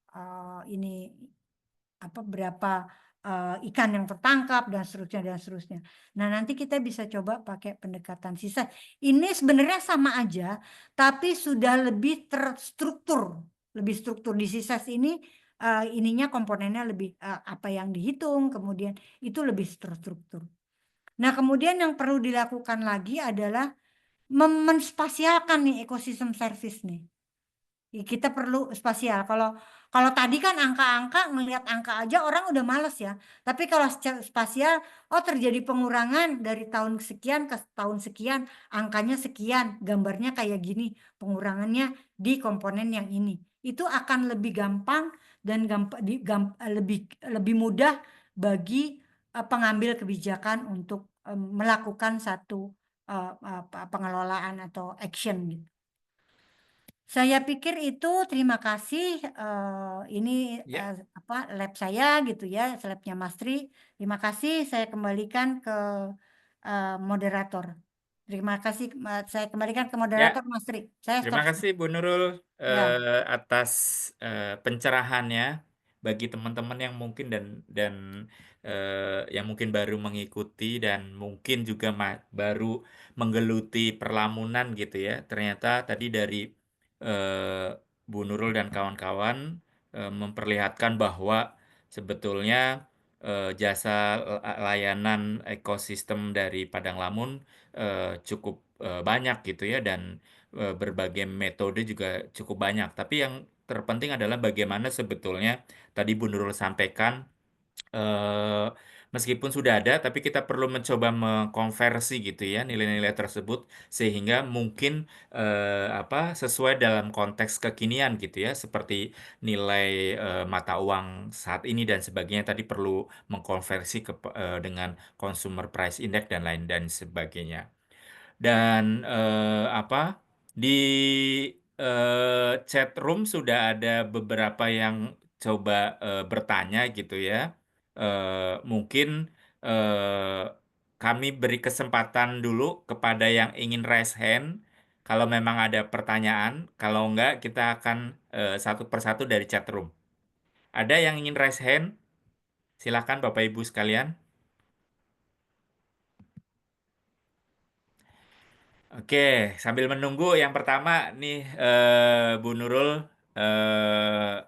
berapa ikan yang tertangkap dan seterusnya. Nah, nanti kita bisa coba pakai pendekatan sisa. Ini sebenarnya sama aja, tapi sudah lebih terstruktur, lebih struktur di sisa ini. Ininya komponennya lebih apa yang dihitung, kemudian itu lebih terstruktur. Nah, kemudian yang perlu dilakukan lagi adalah menspasialkan nih ekosistem service nih. Kita perlu spasial. Kalau tadi kan angka-angka, ngelihat angka aja orang udah males ya. Tapi kalau secara spasial, oh terjadi pengurangan dari tahun sekian ke tahun sekian, angkanya sekian, gambarnya kayak gini, pengurangannya di komponen yang ini. Itu akan lebih gampang dan lebih lebih mudah bagi pengambil kebijakan untuk melakukan satu pengelolaan atau action gitu. Saya pikir itu terima kasih ini Ya, apa lab saya gitu ya, labnya Mas Tri. Terima kasih saya kembalikan ke moderator. Terima kasih saya kembalikan ke moderator ya. Mas Tri. Saya Terima stop. kasih Bu Nurul Ya, atas pencerahannya bagi teman-teman yang mungkin dan yang mungkin baru mengikuti dan mungkin juga baru menggeluti perlamunan gitu ya. Ternyata tadi dari Bu Nurul dan kawan-kawan memperlihatkan bahwa sebetulnya jasa layanan ekosistem dari Padang Lamun cukup banyak gitu ya, dan berbagai metode juga cukup banyak. Tapi yang terpenting adalah bagaimana sebetulnya tadi Bu Nurul sampaikan, eh, meskipun sudah ada, tapi kita perlu mencoba mengkonversi gitu ya nilai-nilai tersebut sehingga mungkin sesuai dalam konteks kekinian gitu ya, seperti nilai mata uang saat ini dan sebagainya tadi perlu mengkonversi dengan Consumer Price Index dan lain dan sebagainya. Dan di chat room sudah ada beberapa yang coba bertanya gitu ya. Mungkin eh, kami beri kesempatan dulu kepada yang ingin raise hand. Kalau memang ada pertanyaan, kalau enggak kita akan satu persatu dari chat room. Ada yang ingin raise hand? Silakan Bapak Ibu sekalian. Oke, sambil menunggu yang pertama nih Bu Nurul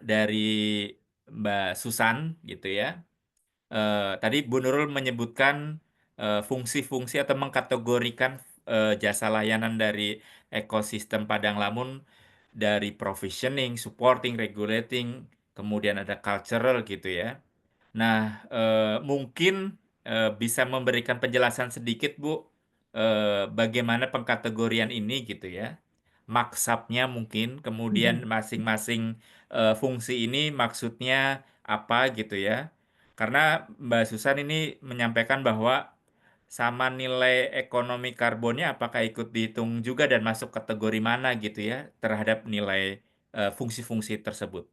dari Mbak Susan gitu ya. Tadi Bu Nurul menyebutkan fungsi-fungsi atau mengkategorikan jasa layanan dari ekosistem Padang Lamun dari provisioning, supporting, regulating, kemudian ada cultural gitu ya. Nah, mungkin bisa memberikan penjelasan sedikit, Bu, bagaimana pengkategorian ini gitu ya. Maksabnya mungkin, kemudian mhm. masing-masing fungsi ini maksudnya apa gitu ya. Karena Mbak Susan ini menyampaikan bahwa sama nilai ekonomi karbonnya apakah ikut dihitung juga dan masuk kategori mana gitu ya terhadap nilai fungsi-fungsi tersebut.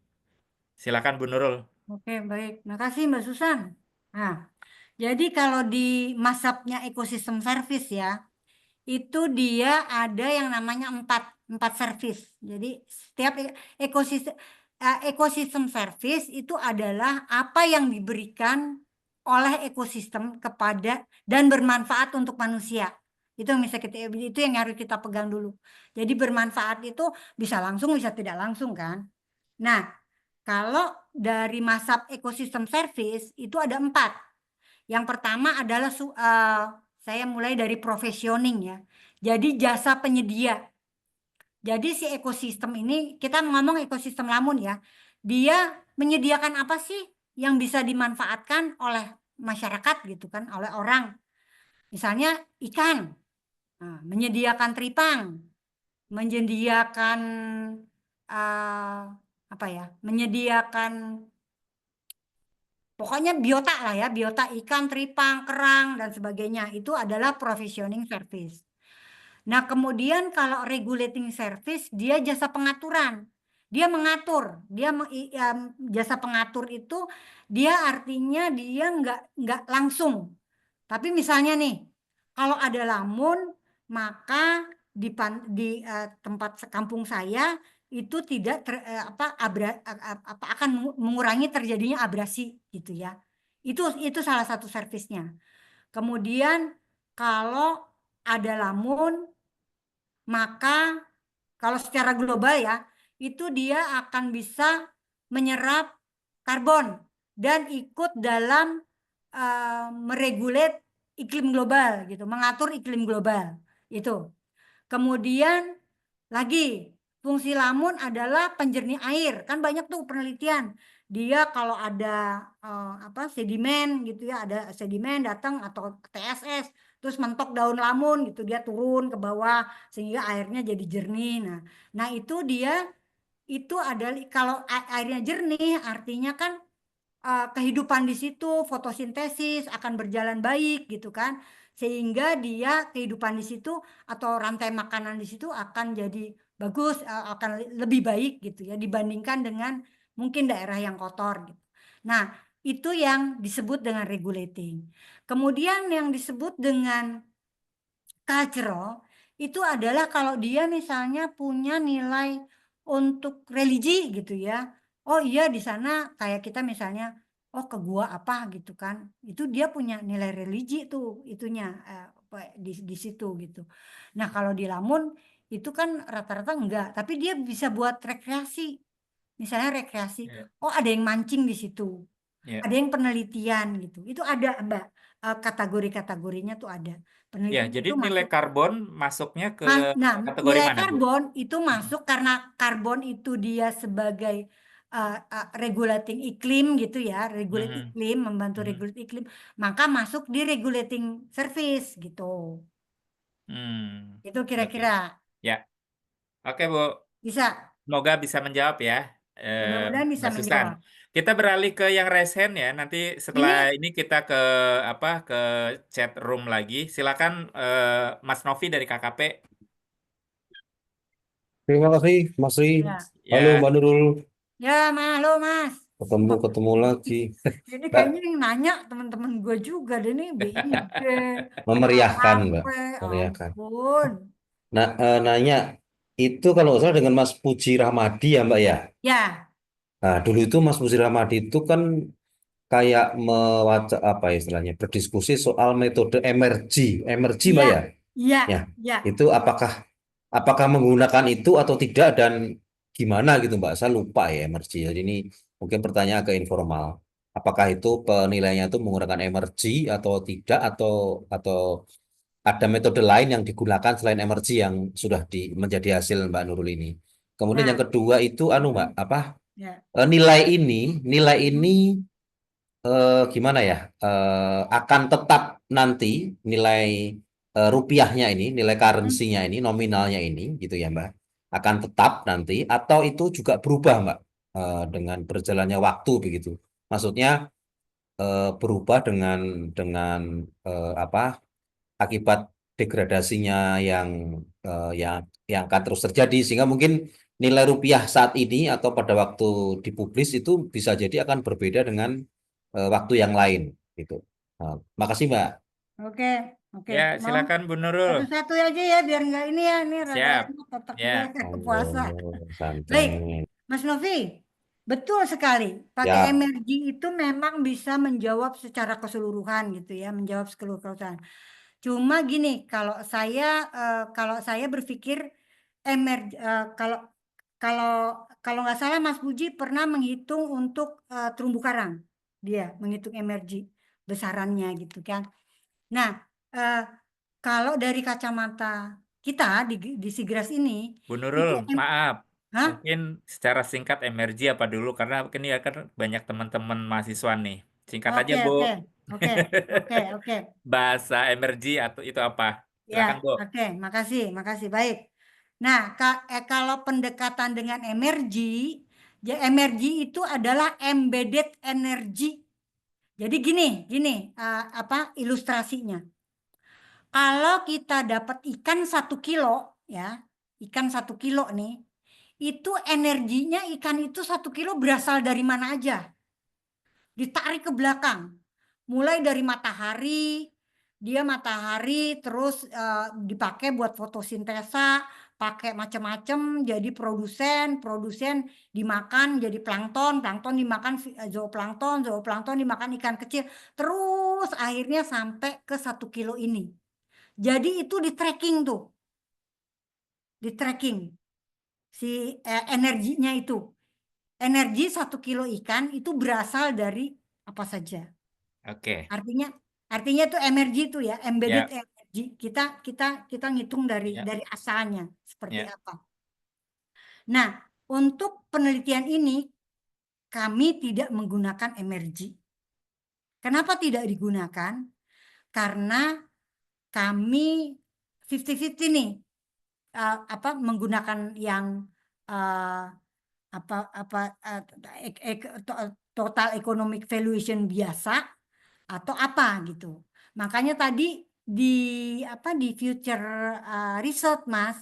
Silakan Bu Nurul. Oke, baik. Makasih Mbak Susan. Nah, jadi kalau di masapnya ekosistem service ya, itu dia ada yang namanya empat service. Jadi setiap ekosistem ekosistem service itu adalah apa yang diberikan oleh ekosistem kepada dan bermanfaat untuk manusia. Itu yang bisa itu yang harus kita pegang dulu. Jadi bermanfaat itu bisa langsung bisa tidak langsung kan. Nah, kalau dari masap ekosistem service itu ada 4. Yang pertama adalah saya mulai dari provisioning ya. Jadi jasa penyedia. Jadi si ekosistem ini, kita ngomong ekosistem lamun ya, dia menyediakan apa sih yang bisa dimanfaatkan oleh masyarakat gitu kan, oleh orang. Misalnya ikan, nah, menyediakan tripang, menyediakan eh, apa ya, menyediakan pokoknya biota lah ya, biota ikan, tripang, kerang, dan sebagainya. Itu adalah provisioning service. Nah, kemudian kalau regulating service, dia jasa pengaturan. Dia mengatur, jasa pengatur itu dia artinya dia nggak langsung. Tapi misalnya nih, kalau ada lamun, maka di tempat kampung saya itu tidak akan mengurangi terjadinya abrasi gitu ya. Itu salah satu servisnya. Kemudian kalau ada lamun, maka kalau secara global ya, itu dia akan bisa menyerap karbon dan ikut dalam meregulate iklim global gitu, mengatur iklim global itu. Kemudian lagi Fungsi lamun adalah penjernih air. Kan banyak tuh penelitian. Dia kalau ada sedimen gitu ya, ada sedimen datang atau TSS, terus mentok daun lamun gitu, dia turun ke bawah sehingga airnya jadi jernih. Nah itu adalah kalau airnya jernih artinya kan kehidupan di situ, fotosintesis akan berjalan baik gitu kan, sehingga dia kehidupan di situ atau rantai makanan di situ akan jadi bagus, akan lebih baik gitu ya dibandingkan dengan mungkin daerah yang kotor gitu. Nah, itu yang disebut dengan regulating. Kemudian yang disebut dengan cultural itu adalah kalau dia misalnya punya nilai untuk religi gitu ya. Oh iya di sana kayak kita misalnya oh ke gua apa gitu kan. Itu dia punya nilai religi tuh itunya di situ gitu. Nah, kalau di Lamun itu kan rata-rata enggak, tapi dia bisa buat rekreasi. Misalnya rekreasi. Ya, Oh, ada yang mancing di situ. ya. Ada yang penelitian gitu. Itu ada, Mbak. Kategori-kategorinya tuh ada. Ya, Penelitian jadi itu nilai masuk. karbon masuknya ke Nah, kategori nilai mana, Bu? karbon itu Mm-mm. masuk karena karbon itu dia sebagai regulating iklim gitu ya, regulate Mhm. iklim, membantu Mhm. regulate iklim, maka masuk di regulating service gitu. Hmm. Itu Oke. kira-kira Ya, oke, Bu. bisa. Semoga bisa menjawab ya, Mudah-mudahan bisa Mbak Susan. menjawab. Kita beralih ke yang raise hand ya. Nanti setelah Ini ini kita ke ke chat room lagi. Silakan Mas Novi dari KKP. Terima kasih, Mas Ri. ya, Halo, Ya, Mbak Nurul. ya, halo Mas. Ketemu lagi. Ini Mbak, kayaknya yang nanya teman-teman gue juga deh nih BID, memeriahkan, Mbak. KKP, Memeriahkan. ampun. Nah, nanya, itu kalau nggak salah dengan Mas Puji Rahmadi ya, Mbak ya? Ya, Nah, dulu itu Mas Puji Rahmadi itu kan kayak apa istilahnya, berdiskusi soal metode emergi. Emergi, Mbak iya, ya? iya, Ya, iya. itu apakah menggunakan itu atau tidak dan gimana gitu Mbak? Saya lupa ya emergi. Jadi ini mungkin pertanyaan agak informal. Apakah itu penilaiannya itu menggunakan emergi atau tidak atau ada metode lain yang digunakan selain emergi yang sudah menjadi hasil Mbak Nurul ini. Kemudian yang Nah, kedua itu Mbak, apa ya. nilai ini gimana ya? Akan tetap nanti nilai rupiahnya ini, nilai currency-nya ini, nominalnya ini, gitu ya Mbak, akan tetap nanti atau itu juga berubah Mbak dengan berjalannya waktu begitu. Maksudnya berubah dengan apa? Akibat degradasinya yang akan terus terjadi sehingga mungkin nilai rupiah saat ini atau pada waktu dipublis itu bisa jadi akan berbeda dengan waktu yang lain gitu. Makasih Mbak. Oke, oke. ya Mau silakan Bu Nurul. satu-satu aja ya biar nggak ini ya, ini rada Siap. enak otak gue Ya, puasa. Oh, Baik, santai. Mas Novi, betul sekali. Pakai Ya, energi itu memang bisa menjawab secara keseluruhan gitu ya, menjawab keseluruhan. Cuma gini, kalau saya berpikir kalau kalau kalau nggak salah Mas Puji pernah menghitung untuk terumbu karang, dia menghitung energi besarannya gitu kan. Nah, eh, kalau dari kacamata kita di Sigras ini Bu Nurul, itu maaf. hah? Mungkin secara singkat emergi apa dulu karena mungkin ya kan banyak teman-teman mahasiswa nih. Singkat aja, Oke, Bu. oke, oke, oke, oke. Bahasa emergi atau itu apa? Ya, Silakan, Bu. oke, makasih, makasih. Baik. Nah, kalau pendekatan dengan energi, ya energi itu adalah embedded energy. Jadi gini, gini, apa ilustrasinya? Kalau kita dapat ikan 1 kilo, ya, ikan 1 kilo nih, itu energinya ikan itu 1 kilo berasal dari mana aja? Ditarik ke belakang, mulai dari matahari, dia matahari terus dipakai buat fotosintesa, pakai macam-macam jadi produsen dimakan jadi plankton, plankton dimakan zooplankton, zooplankton dimakan ikan kecil, terus akhirnya sampai ke 1 kilo ini. Jadi itu di tracking tuh, di tracking si energinya itu. Energi 1 kilo ikan itu berasal dari apa saja. Oke. Artinya artinya itu energi itu ya, embedded Ya, energy. Kita ngitung dari ya, asalnya seperti ya. apa. Nah, untuk penelitian ini kami tidak menggunakan emergi. Kenapa tidak digunakan? Karena kami 50-50 nih, menggunakan yang total economic valuation biasa atau apa gitu. Makanya tadi di future result Mas,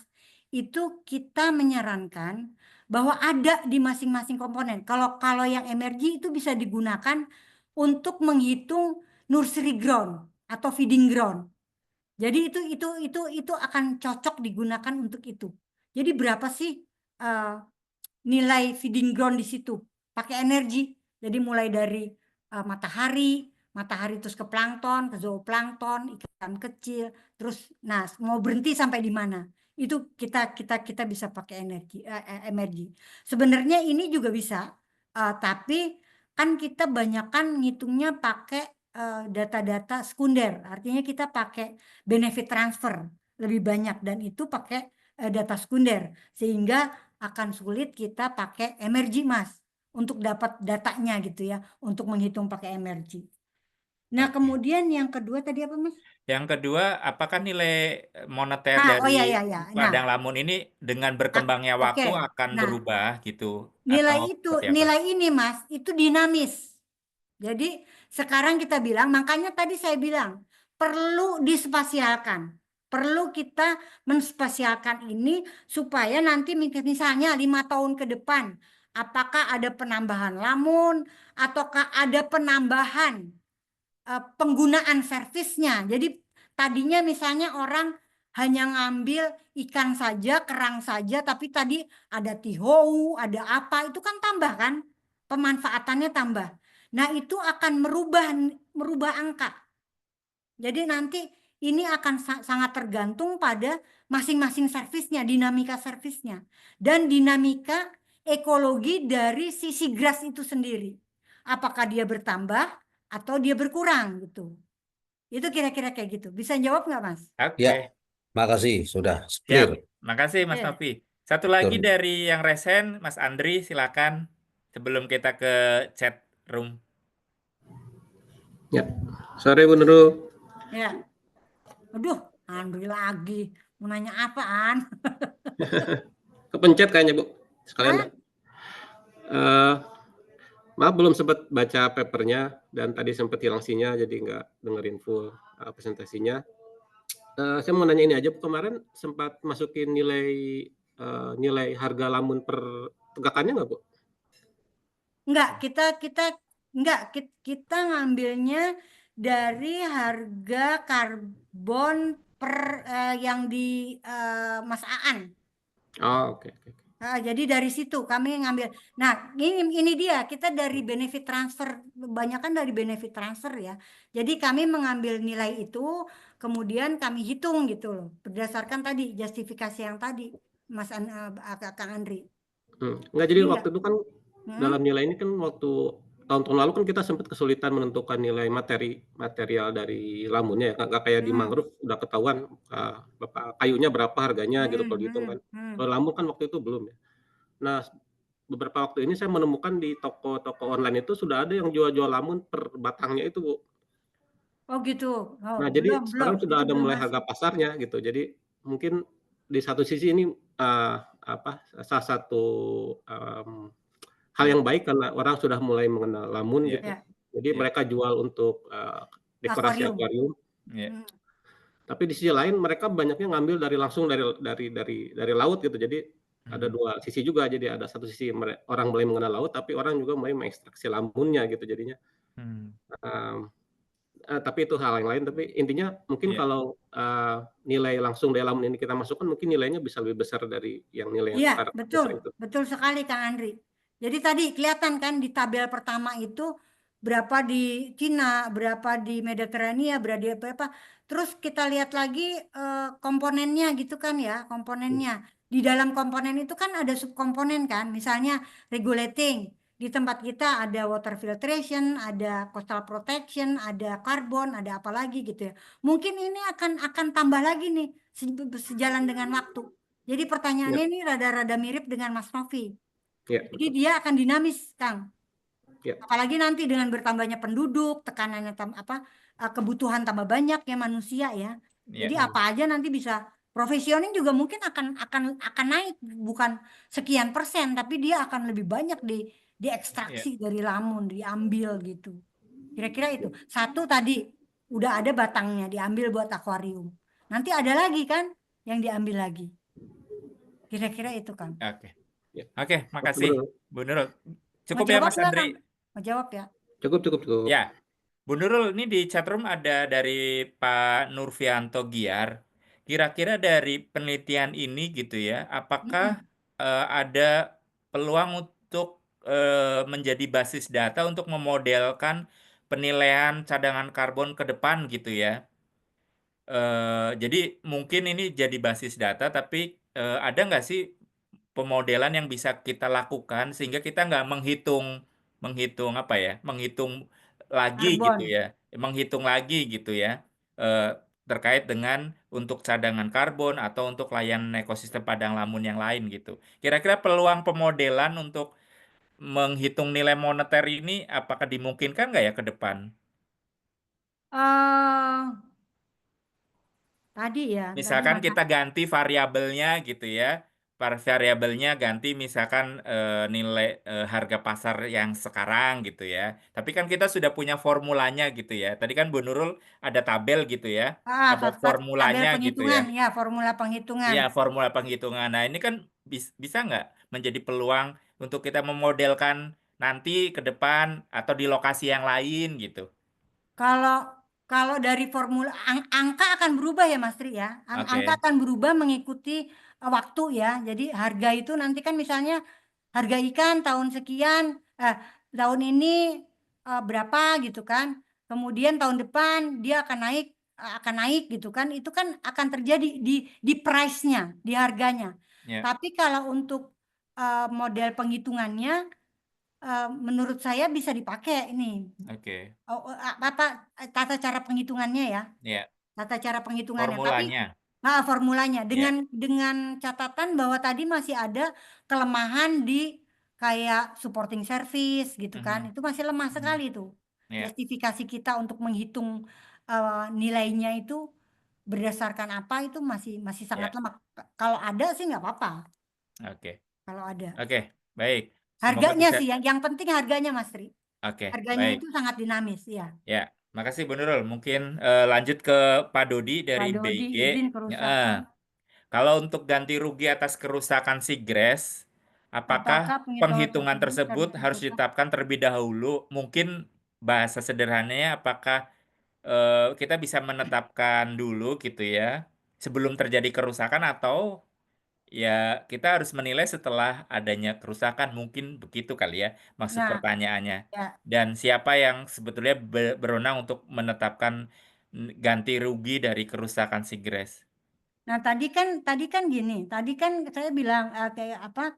itu kita menyarankan bahwa ada di masing-masing komponen. Kalau yang emergi itu bisa digunakan untuk menghitung nursery ground atau feeding ground. Jadi itu akan cocok digunakan untuk itu. Jadi berapa sih nilai feeding ground di situ? Pakai energi. Jadi mulai dari matahari terus ke plankton, ke zooplankton, ikan kecil, terus mau berhenti sampai di mana? Itu kita bisa pakai energi. Sebenarnya ini juga bisa, tapi kan kita banyakkan ngitungnya pakai data-data sekunder. Artinya kita pakai benefit transfer lebih banyak dan itu pakai data sekunder sehingga akan sulit kita pakai emergi Mas untuk dapat datanya gitu ya, untuk menghitung pakai emergi. Nah, Oke. kemudian yang kedua tadi apa Mas? Yang kedua, apakah nilai moneter Oh dari ya. Padang Lamun ini dengan berkembangnya waktu Oke. akan Nah, berubah gitu nilai atau seperti apa? nilai ini Mas, itu dinamis. Jadi sekarang kita bilang, makanya tadi saya bilang perlu dispasialkan. Perlu kita menspasialkan ini supaya nanti misalnya 5 tahun ke depan, apakah ada penambahan lamun ataukah ada penambahan penggunaan servisnya. Jadi tadinya misalnya orang hanya ngambil ikan saja, kerang saja, tapi tadi ada tihou, ada apa, itu kan tambah kan? Pemanfaatannya tambah. Nah, itu akan merubah angka. Jadi nanti ini akan sangat tergantung pada masing-masing servisnya, dinamika servisnya. Dan dinamika ekologi dari sisi grass itu sendiri. Apakah dia bertambah atau dia berkurang gitu. Itu kira-kira kayak gitu. Bisa jawab nggak, Mas? Oke, Ya, makasih sudah siap. clear. Makasih Mas Oke. Novi. Satu lagi Tur. dari yang resen, Mas Andri, silakan sebelum kita ke chat room. Ya, sore Bu Nurul. Ya. Aduh, Andri lagi. Mau nanya apaan? Kepencet kayaknya Bu. Sekalian Hah? dah. Maaf belum sempat baca papernya dan tadi sempat hilang sinyal jadi nggak dengerin full presentasinya. Saya mau nanya ini aja Bu, kemarin sempat masukin nilai harga lamun per tegakannya nggak Bu? Enggak, kita ngambilnya dari harga karbon per yang di Mas Aan. Oh, oke. Jadi dari situ kami ngambil. Nah, ini dia kita dari benefit transfer, kebanyakan dari benefit transfer ya. Jadi kami mengambil nilai itu, kemudian kami hitung gitu loh, berdasarkan tadi justifikasi yang tadi, Mas Kang Andri. Nggak, jadi Jadi waktu itu kan dalam nilai ini kan waktu tahun-tahun lalu kan kita sempat kesulitan menentukan nilai material dari lamunnya ya, nggak kayak di mangrove udah ketahuan kayunya berapa harganya gitu kalau dihitung kan. Kalau lamun kan waktu itu belum ya. Nah, beberapa waktu ini saya menemukan di toko-toko online itu sudah ada yang jual-jual lamun per batangnya itu Bu. Oh gitu. Oh, Nah, jadi belum. sekarang sudah Itu ada belum mulai masuk. harga pasarnya gitu. Jadi mungkin di satu sisi ini salah satu hal yang baik karena orang sudah mulai mengenal lamun gitu. Ya, Jadi Ya. mereka jual untuk dekorasi akuarium. akuarium. Ya. Tapi di sisi lain mereka banyaknya ngambil langsung dari laut gitu. Jadi ada dua sisi juga. Jadi ada satu sisi orang mulai mengenal laut, tapi orang juga mulai mengekstraksi lamunnya gitu jadinya. Tapi itu hal yang lain. Tapi intinya mungkin kalau nilai langsung dari lamun ini kita masukkan, mungkin nilainya bisa lebih besar dari yang nilai yang Iya, sekarang betul. itu. Betul sekali Kang Andri. Jadi tadi kelihatan kan di tabel pertama itu berapa di Cina, berapa di Mediterania, berapa. Terus kita lihat lagi komponennya gitu kan ya, komponennya. Di dalam komponen itu kan ada subkomponen kan, misalnya regulating. Di tempat kita ada water filtration, ada coastal protection, ada karbon, ada apa lagi gitu ya. Mungkin ini akan tambah lagi nih sejalan dengan waktu. Jadi Ya, pertanyaannya ini rada-rada mirip dengan Mas Novi. ya, Jadi betul. dia akan dinamis, Kang. Ya, Apalagi nanti dengan bertambahnya penduduk, tekanannya kebutuhan tambah banyak ya manusia ya. Ya, Jadi apa aja nanti bisa profesioning juga mungkin akan naik, bukan sekian persen, tapi dia akan lebih banyak ya, diekstraksi dari lamun, diambil gitu. Kira-kira itu. Satu tadi udah ada batangnya diambil buat akuarium. Nanti ada lagi kan yang diambil lagi. Kira-kira itu kan. oke. ya. Oke, Oke, makasih Bro. Bu Nurul. Mau Cukup ya jawab Mas nggak, Andri. Kang? Mau jawab ya? Cukup, cukup, cukup. Ya, Bu Nurul, ini di chatroom ada dari Pak Nurfianto Giar. Kira-kira dari penelitian ini gitu ya, apakah Mm-mm. ada peluang untuk menjadi basis data untuk memodelkan penilaian cadangan karbon ke depan gitu ya? Jadi mungkin ini jadi basis data, tapi ada nggak sih pemodelan yang bisa kita lakukan sehingga kita nggak menghitung menghitung apa ya, menghitung lagi gitu Karbon. ya, menghitung lagi gitu ya, eh, terkait dengan untuk cadangan karbon atau untuk layanan ekosistem padang lamun yang lain gitu. Kira-kira peluang pemodelan untuk menghitung nilai moneter ini apakah dimungkinkan nggak ya ke depan? eh tadi Misalkan Mas. kita ganti variabelnya gitu ya. Variabelnya ganti misalkan nilai harga pasar yang sekarang gitu ya. Tapi kan kita sudah punya formulanya gitu ya. Tadi kan Bu Nurul ada tabel gitu ya. Ada Tabel formulanya gitu ya. penghitungan, ya, formula penghitungan. Iya, formula penghitungan. Nah, ini kan bisa nggak menjadi peluang untuk kita memodelkan nanti ke depan atau di lokasi yang lain gitu. Kalau kalau dari formula angka akan berubah ya Mas Tri ya. Angka Oke. akan berubah mengikuti waktu ya. Jadi harga itu nanti kan misalnya harga ikan tahun sekian, eh, tahun ini berapa gitu kan. Kemudian tahun depan dia akan naik gitu kan. Itu kan akan terjadi di price-nya, di harganya. Ya, Tapi kalau untuk model penghitungannya, menurut saya bisa dipakai ini. oke. Tata cara penghitungannya ya, Ya, tata cara penghitungannya. Tapi formulanya. formulanya Ya. dengan catatan bahwa tadi masih ada kelemahan di kayak supporting service gitu kan. Mhm. Itu masih lemah Mhm. sekali tuh. Ya, Justifikasi kita untuk menghitung nilainya itu berdasarkan apa itu masih masih sangat ya. lemah. Kalau ada sih nggak apa-apa. Oke. Kalau ada. Oke, baik. Semoga Harganya bisa. sih yang penting harganya Mas Tri. Oke, Harganya baik. itu sangat dinamis ya. Ya, makasih Bu Nurul. Mungkin lanjut ke Pak Dodi dari Pak Dodi BIG. izin Eh, kerusakan. Kalau untuk ganti rugi atas kerusakan seagrass, apakah Apakah pengetahuan penghitungan tersebut tersebut harus harus ditetapkan? ditetapkan terlebih dahulu? Mungkin bahasa sederhananya, apakah kita bisa menetapkan dulu gitu ya, sebelum terjadi kerusakan atau ya, kita harus menilai setelah adanya kerusakan, mungkin begitu kali ya maksud Nah, pertanyaannya. ya. Dan siapa yang sebetulnya berwenang untuk menetapkan ganti rugi dari kerusakan seagrass? Nah, tadi kan gini, tadi kan saya bilang kayak apa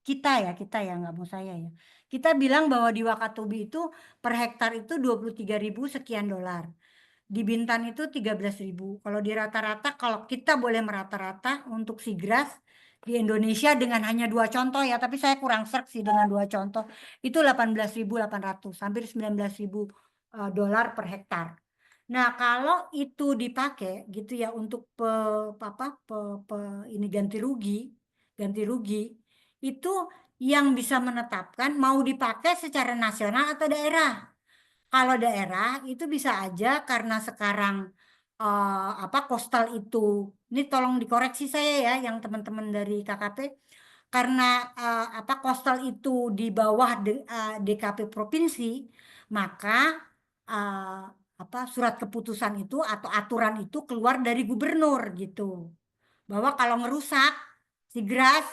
kita ya nggak mau saya ya. Kita bilang bahwa di Wakatobi itu per hektar itu 23.000 sekian dolar. Di Bintan itu 13.000. Kalau di rata-rata, kalau kita boleh merata-rata untuk sigras di Indonesia dengan hanya dua contoh ya, tapi saya kurang serk sih dengan dua contoh, itu 18.800, hampir 19.000 dolar per hektar. Nah, kalau itu dipakai gitu ya untuk apa ini ganti rugi itu yang bisa menetapkan mau dipakai secara nasional atau daerah. Kalau daerah itu bisa aja karena sekarang apa coastal itu, ini tolong dikoreksi saya ya, yang teman-teman dari KKP, karena apa coastal itu di bawah DKP provinsi, maka eh, apa surat keputusan itu atau aturan itu keluar dari gubernur gitu, bahwa kalau ngerusak si grass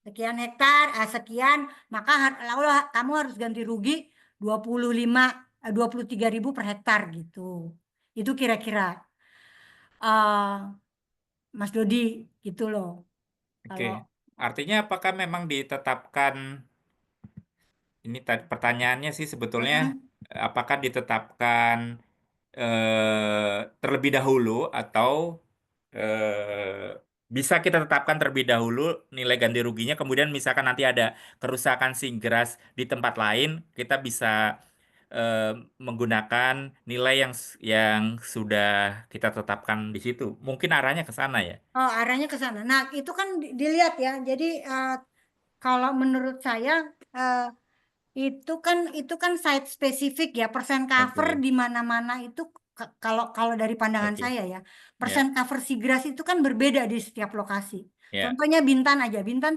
sekian hektar sekian, maka lalu kamu harus ganti rugi 23.000 per hektar gitu. Itu kira-kira eh Mas Dodi gitu loh. Oke, Kalau artinya apakah memang ditetapkan, ini pertanyaannya sih sebetulnya, mm-mm. apakah ditetapkan terlebih dahulu atau bisa kita tetapkan terlebih dahulu nilai ganti ruginya, kemudian misalkan nanti ada kerusakan singgras di tempat lain, kita bisa menggunakan nilai yang sudah kita tetapkan di situ. Mungkin arahnya ke sana ya. Oh, arahnya ke sana. Nah, itu kan dilihat ya. Jadi kalau menurut saya itu kan site spesifik ya, persen cover Oke, di mana-mana itu kalau dari pandangan oke, saya ya, ya, persen cover sigras itu kan berbeda di setiap lokasi. ya, Contohnya Bintan aja, Bintan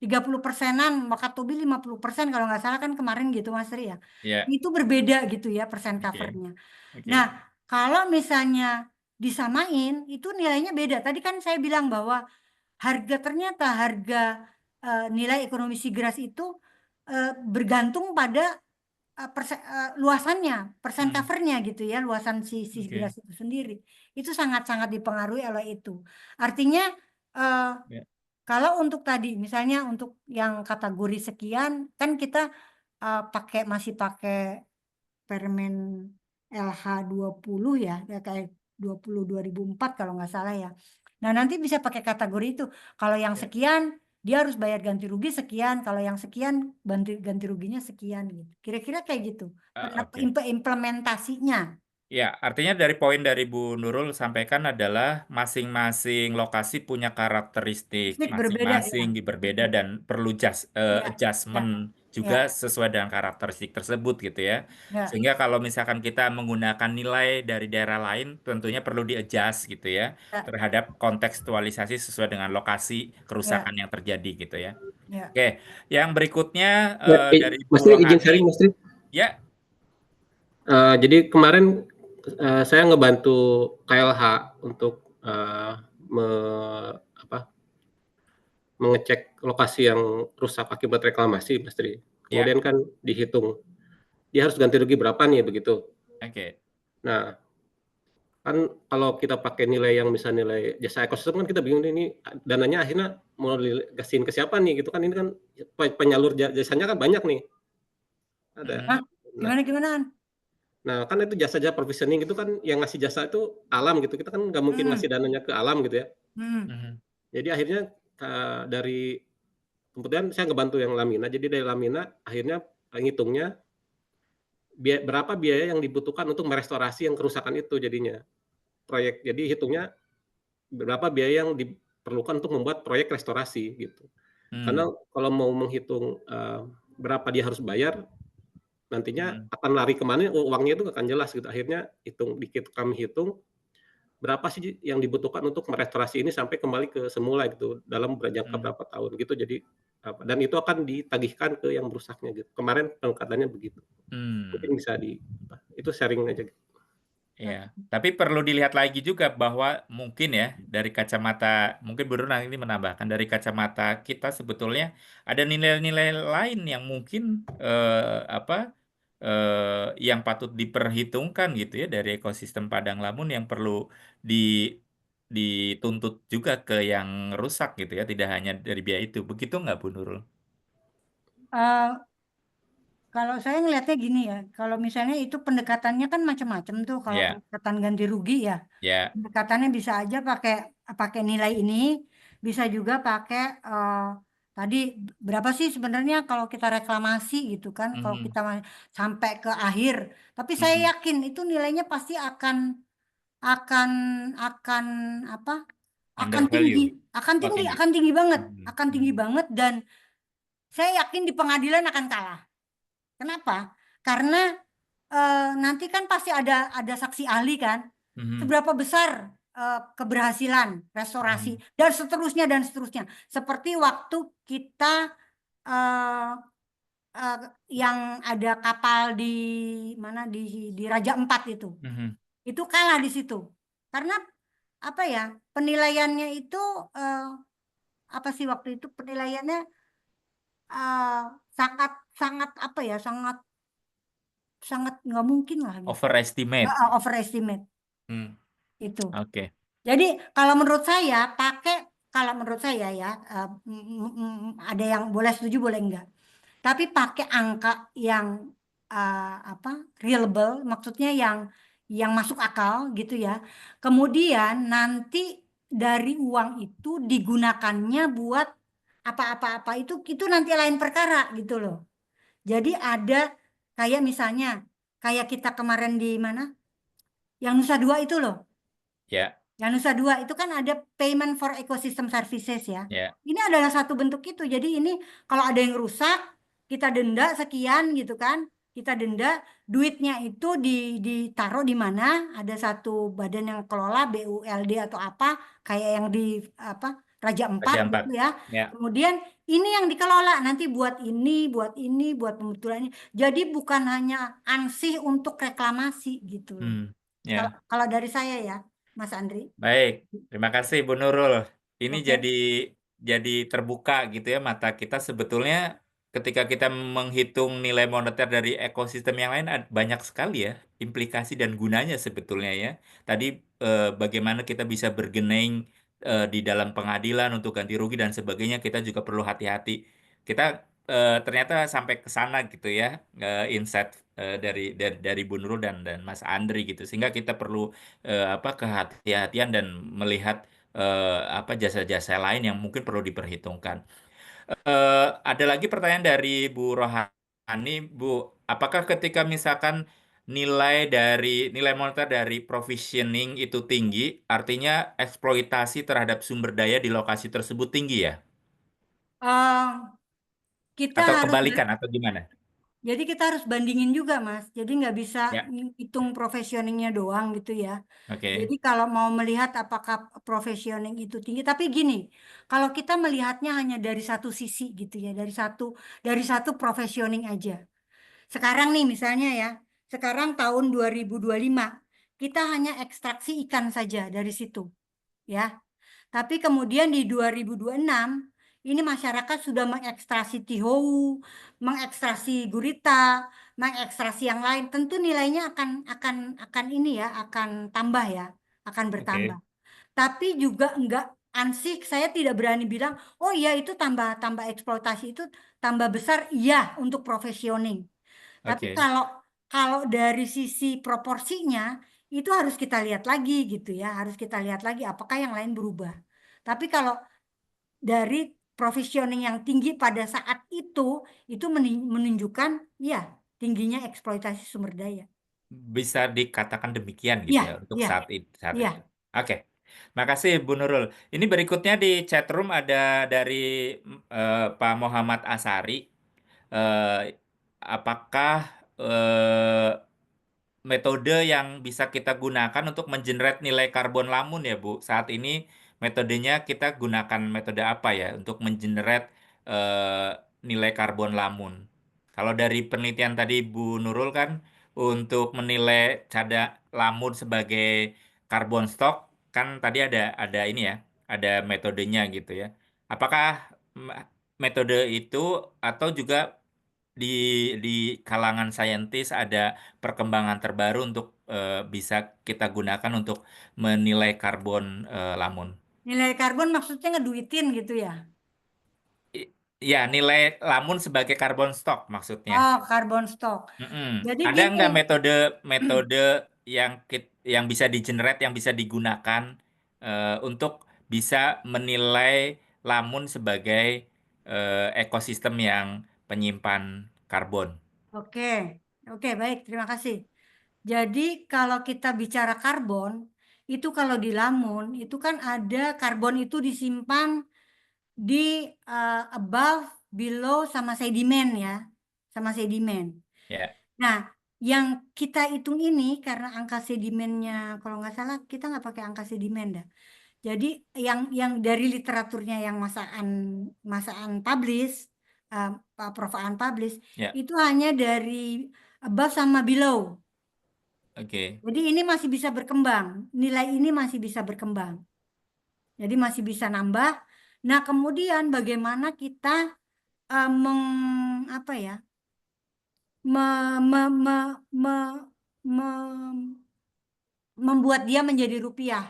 30%-an, Wakatobi 50% kalau nggak salah kan kemarin gitu Mas Ri ya. ya, Itu berbeda gitu ya persen oke, covernya. oke, Nah, kalau misalnya disamain itu nilainya beda. Tadi kan saya bilang bahwa ternyata harga nilai ekonomi sigras itu bergantung pada luasannya, persen Hmm, covernya gitu ya, luasan si oke, sigras itu sendiri. Itu sangat-sangat dipengaruhi oleh itu. Artinya eh, ya, kalau untuk tadi, misalnya untuk yang kategori sekian, kan kita masih pakai Permen LH 20 ya kayak 2004 kalau nggak salah ya. Nah, nanti bisa pakai kategori itu. Kalau yang ya. sekian, dia harus bayar ganti rugi sekian. Kalau yang sekian, ganti ruginya sekian gitu. Kira-kira kayak gitu. Oke. Implementasinya. Ya, artinya dari poin dari Bu Nurul sampaikan adalah masing-masing lokasi punya karakteristik Pasti berbeda ya. masing-masing berbeda dan perlu Ya, adjustment ya, juga ya, sesuai dengan karakteristik tersebut gitu ya. ya, Sehingga kalau misalkan kita menggunakan nilai dari daerah lain tentunya perlu di-adjust gitu ya ya, terhadap kontekstualisasi sesuai dengan lokasi ya, kerusakan yang terjadi gitu ya. ya. Oke, yang berikutnya Ya, dari Bu Mas Tri, izin Rohani sharing Mas Tri. ya. Jadi kemarin saya ngebantu KLH untuk mengecek lokasi yang rusak akibat reklamasi, Mas Tri. Ya, Kemudian kan dihitung, dia harus ganti rugi berapa nih begitu. oke. Nah, kan kalau kita pakai nilai yang misalnya nilai jasa ekosistem kan kita bingung nih, ini dananya akhirnya mau dikasihin ke siapa nih gitu kan, ini kan penyalur jasanya kan banyak nih, ada. Hah? Mhm, Nah, Gimana? kan itu jasa-jasa provisioning itu kan yang ngasih jasa itu alam gitu, kita kan nggak mungkin Hmm, ngasih dananya ke alam gitu ya. hmm, mhm, Jadi akhirnya dari kemudian saya ngebantu yang Lamina, jadi dari Lamina akhirnya ngitungnya berapa biaya yang dibutuhkan untuk merestorasi yang kerusakan itu jadinya, proyek. Jadi hitungnya berapa biaya yang diperlukan untuk membuat proyek restorasi gitu. hmm, Karena kalau mau menghitung, berapa dia harus bayar, nantinya hmm, akan lari ke mana, uangnya itu nggak akan jelas gitu. Akhirnya kami hitung, berapa sih yang dibutuhkan untuk merestorasi ini sampai kembali ke semula gitu, dalam jangka hmm, berapa tahun gitu. Jadi dan itu akan ditagihkan ke yang rusaknya gitu. Kemarin pendekatannya begitu. Mungkin hmm. bisa itu sharing aja gitu. Ya, tapi perlu dilihat lagi juga bahwa mungkin ya dari kacamata, mungkin Bu Nur nanti ini menambahkan dari kacamata kita sebetulnya ada nilai-nilai lain yang mungkin apa yang patut diperhitungkan gitu ya dari ekosistem Padang Lamun yang perlu di dituntut juga ke yang rusak gitu ya, tidak hanya dari biaya itu. Begitu nggak Bu Nurul? Kalau saya ngelihatnya gini ya, kalau misalnya itu pendekatannya kan macam-macam tuh. Kalau Ya, pendekatan ganti rugi ya, ya. pendekatannya bisa aja pakai pakai nilai ini, bisa juga pakai tadi berapa sih sebenarnya kalau kita reklamasi gitu kan, kalau Mhm, kita sampai ke akhir. Tapi saya mhm. yakin itu nilainya pasti akan akan apa? Akan Under tinggi, value. Oh, tinggi. Mhm, akan tinggi mhm, banget dan saya yakin di pengadilan akan kalah. Kenapa? Karena nanti kan pasti ada saksi ahli kan. mhm, Seberapa besar keberhasilan restorasi mhm, dan seterusnya. Seperti waktu kita eh, eh, yang ada kapal di mana di Raja Empat itu. mhm. Itu kalah di situ. Karena apa ya? Penilaiannya itu eh, apa sih waktu itu penilaiannya eh, sangat sangat apa ya? Sangat sangat nggak mungkin lah gitu. Overestimate. Overestimate Hmm, itu. oke. Jadi kalau menurut saya ya ada yang boleh setuju boleh enggak. Tapi pakai angka yang apa reliable, maksudnya yang masuk akal gitu ya. Kemudian nanti dari uang itu digunakannya buat apa-apa itu nanti lain perkara gitu loh. Jadi ada kayak misalnya kayak kita kemarin di mana? Yang Nusa Dua itu loh. Ya, Yang Nusa Dua itu kan ada payment for ecosystem services ya. ya, Ini adalah satu bentuk itu. Jadi ini kalau ada yang rusak, kita denda sekian gitu kan. Kita denda, duitnya itu ditaruh di mana? Ada satu badan yang kelola BULD atau apa, kayak yang di apa Raja Raja Empat Ampat. gitu ya. Ya, Kemudian ini yang dikelola nanti buat ini, buat pembetulan ini. Jadi bukan hanya ansih untuk reklamasi gitu loh. Kalau ya. kalau dari saya ya, Mas Andri. Baik, terima kasih Bu Nurul. Ini Oke. jadi terbuka gitu ya mata kita sebetulnya ketika kita menghitung nilai moneter dari ekosistem yang lain banyak sekali ya implikasi dan gunanya sebetulnya ya. Tadi bagaimana kita bisa bergening di dalam pengadilan untuk ganti rugi dan sebagainya kita juga perlu hati-hati. Kita ternyata sampai ke sana gitu ya insight dari Bu Nurul dan Mas Andri gitu sehingga kita perlu apa kehati-hatian dan melihat apa jasa-jasa lain yang mungkin perlu diperhitungkan. Ada lagi pertanyaan dari Bu Rohani, Bu, apakah ketika misalkan nilai moneter dari provisioning itu tinggi, artinya eksploitasi terhadap sumber daya di lokasi tersebut tinggi ya? Eh, kita Atau harus kebalikan atau gimana? jadi kita harus bandingin juga Mas. Jadi nggak bisa Ya, hitung profesioningnya doang gitu ya. oke, Jadi kalau mau melihat apakah profesioning itu tinggi, tapi gini, kalau kita melihatnya hanya dari satu sisi gitu ya, dari satu profesioning aja. Sekarang nih misalnya ya, sekarang tahun 2025 kita hanya ekstraksi ikan saja dari situ ya. Tapi kemudian di 2026 ini masyarakat sudah mengekstrasi tihou, mengekstrasi gurita, mengekstrasi yang lain. Tentu nilainya akan ini ya, akan tambah ya, akan bertambah. oke, Tapi juga enggak ansih, saya tidak berani bilang, oh iya itu tambah tambah eksploitasi itu tambah besar, iya untuk profesioning. Tapi oke. kalau kalau dari sisi proporsinya itu harus kita lihat lagi gitu ya, harus kita lihat lagi apakah yang lain berubah. Tapi kalau dari provisioning yang tinggi pada saat itu menunjukkan ya tingginya eksploitasi sumber daya. Bisa dikatakan demikian gitu Iya, ya untuk iya, saat iya. itu. Oke, makasih Bu Nurul. Ini berikutnya di chat room ada dari Pak Muhammad Asari. Eh, apakah metode yang bisa kita gunakan untuk mengenerate nilai karbon lamun ya Bu? Saat ini metodenya kita gunakan metode apa ya untuk mengenerate eh, nilai karbon lamun? Kalau dari penelitian tadi Bu Nurul kan untuk menilai cadar lamun sebagai karbon stok kan tadi ada ini ya, ada metodenya gitu ya. Apakah m- metode itu atau juga di di kalangan saintis ada perkembangan terbaru untuk bisa kita gunakan untuk menilai karbon lamun. Nilai karbon maksudnya ngeduitin gitu ya. I- Ya, nilai lamun sebagai karbon stok maksudnya. Oh, karbon stok. Mm-mm. Jadi Ada gini, nggak metode yang bisa di-generate, yang bisa digunakan untuk bisa menilai lamun sebagai ekosistem yang penyimpan karbon? oke, oke baik, terima kasih. Jadi kalau kita bicara karbon, itu kalau di lamun, itu kan ada karbon itu disimpan di above, below, sama sedimen ya. Sama sedimen. Ya, Nah, yang kita hitung ini karena angka sedimennya, kalau nggak salah kita nggak pakai angka sedimen dah. Jadi yang dari literaturnya yang masaan publish, eh, Prof. Aan publish, ya, itu hanya dari above sama below. oke. Jadi ini masih bisa berkembang, nilai ini masih bisa berkembang. Jadi masih bisa nambah. Nah, kemudian bagaimana kita apa ya, me, me, me, me, me- membuat dia menjadi rupiah.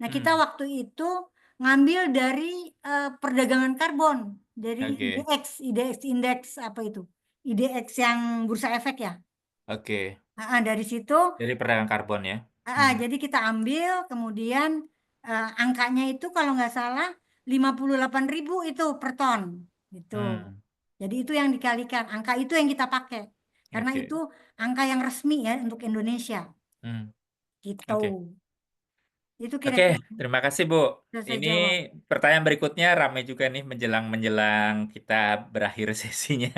Nah, kita Hmm, waktu itu ngambil dari perdagangan karbon, dari oke, IDX indeks apa itu? IDX yang bursa efek ya. oke. Dari situ, Dari perdagangan karbon ya. Hmm, jadi kita ambil, kemudian angkanya itu kalau nggak salah 58.000 itu per ton gitu. Hmm, Jadi itu yang dikalikan, angka itu yang kita pakai. Karena oke. itu angka yang resmi ya untuk Indonesia Hmm, gitu. oke. Itu Oke, kira-kira terima kasih Bu. sudah saya Ini jawab. pertanyaan berikutnya ramai juga nih menjelang kita berakhir sesinya.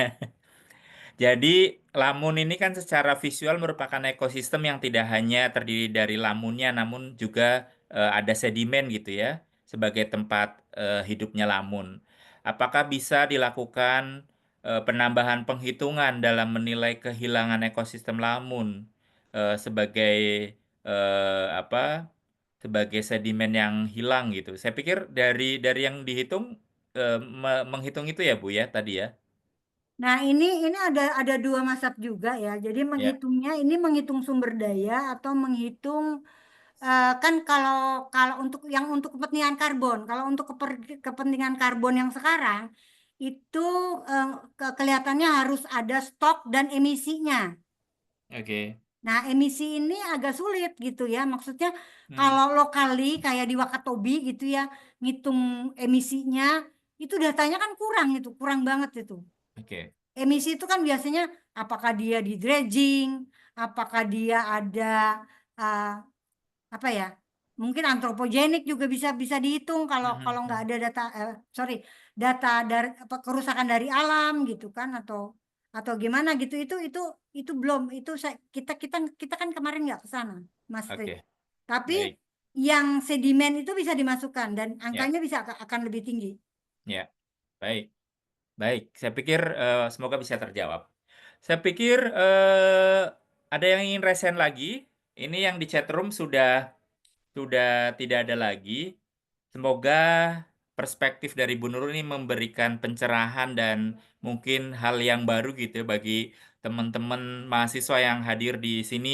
Jadi lamun ini kan secara visual merupakan ekosistem yang tidak hanya terdiri dari lamunnya, namun juga ada sedimen gitu ya, sebagai tempat hidupnya lamun. Apakah bisa dilakukan penambahan penghitungan dalam menilai kehilangan ekosistem lamun sebagai apa? Sebagai sedimen yang hilang gitu. Saya pikir dari yang dihitung menghitung itu ya Bu ya tadi ya. Nah, ini ada dua mazhab juga ya. Jadi Ya, menghitungnya ini menghitung sumber daya atau menghitung kan kalau kalau untuk kepentingan karbon, kalau untuk kepentingan karbon yang sekarang itu eh, kelihatannya harus ada stok dan emisinya. oke. Nah, emisi ini agak sulit gitu ya. Maksudnya Hmm. kalau lokali kayak di Wakatobi gitu ya, ngitung emisinya itu datanya kan kurang itu, kurang banget itu. Oke. Emisi itu kan biasanya apakah dia di dredging, apakah dia ada uh, apa ya? Mungkin antropogenik juga bisa bisa dihitung kalau Mhm, kalau nggak mhm. ada data sorry data dari apa kerusakan dari alam gitu kan atau gimana gitu itu belum itu kita kita kita kan kemarin nggak ke sana Mas Frit. Oke, Tapi baik. yang sedimen itu bisa dimasukkan dan Ya, angkanya bisa akan lebih tinggi. ya, baik. Baik, saya pikir semoga bisa terjawab. Saya pikir ada yang ingin resen lagi. Ini yang di chat room sudah tidak ada lagi. Semoga perspektif dari Bu Nurul ini memberikan pencerahan dan mungkin hal yang baru gitu bagi teman-teman mahasiswa yang hadir di sini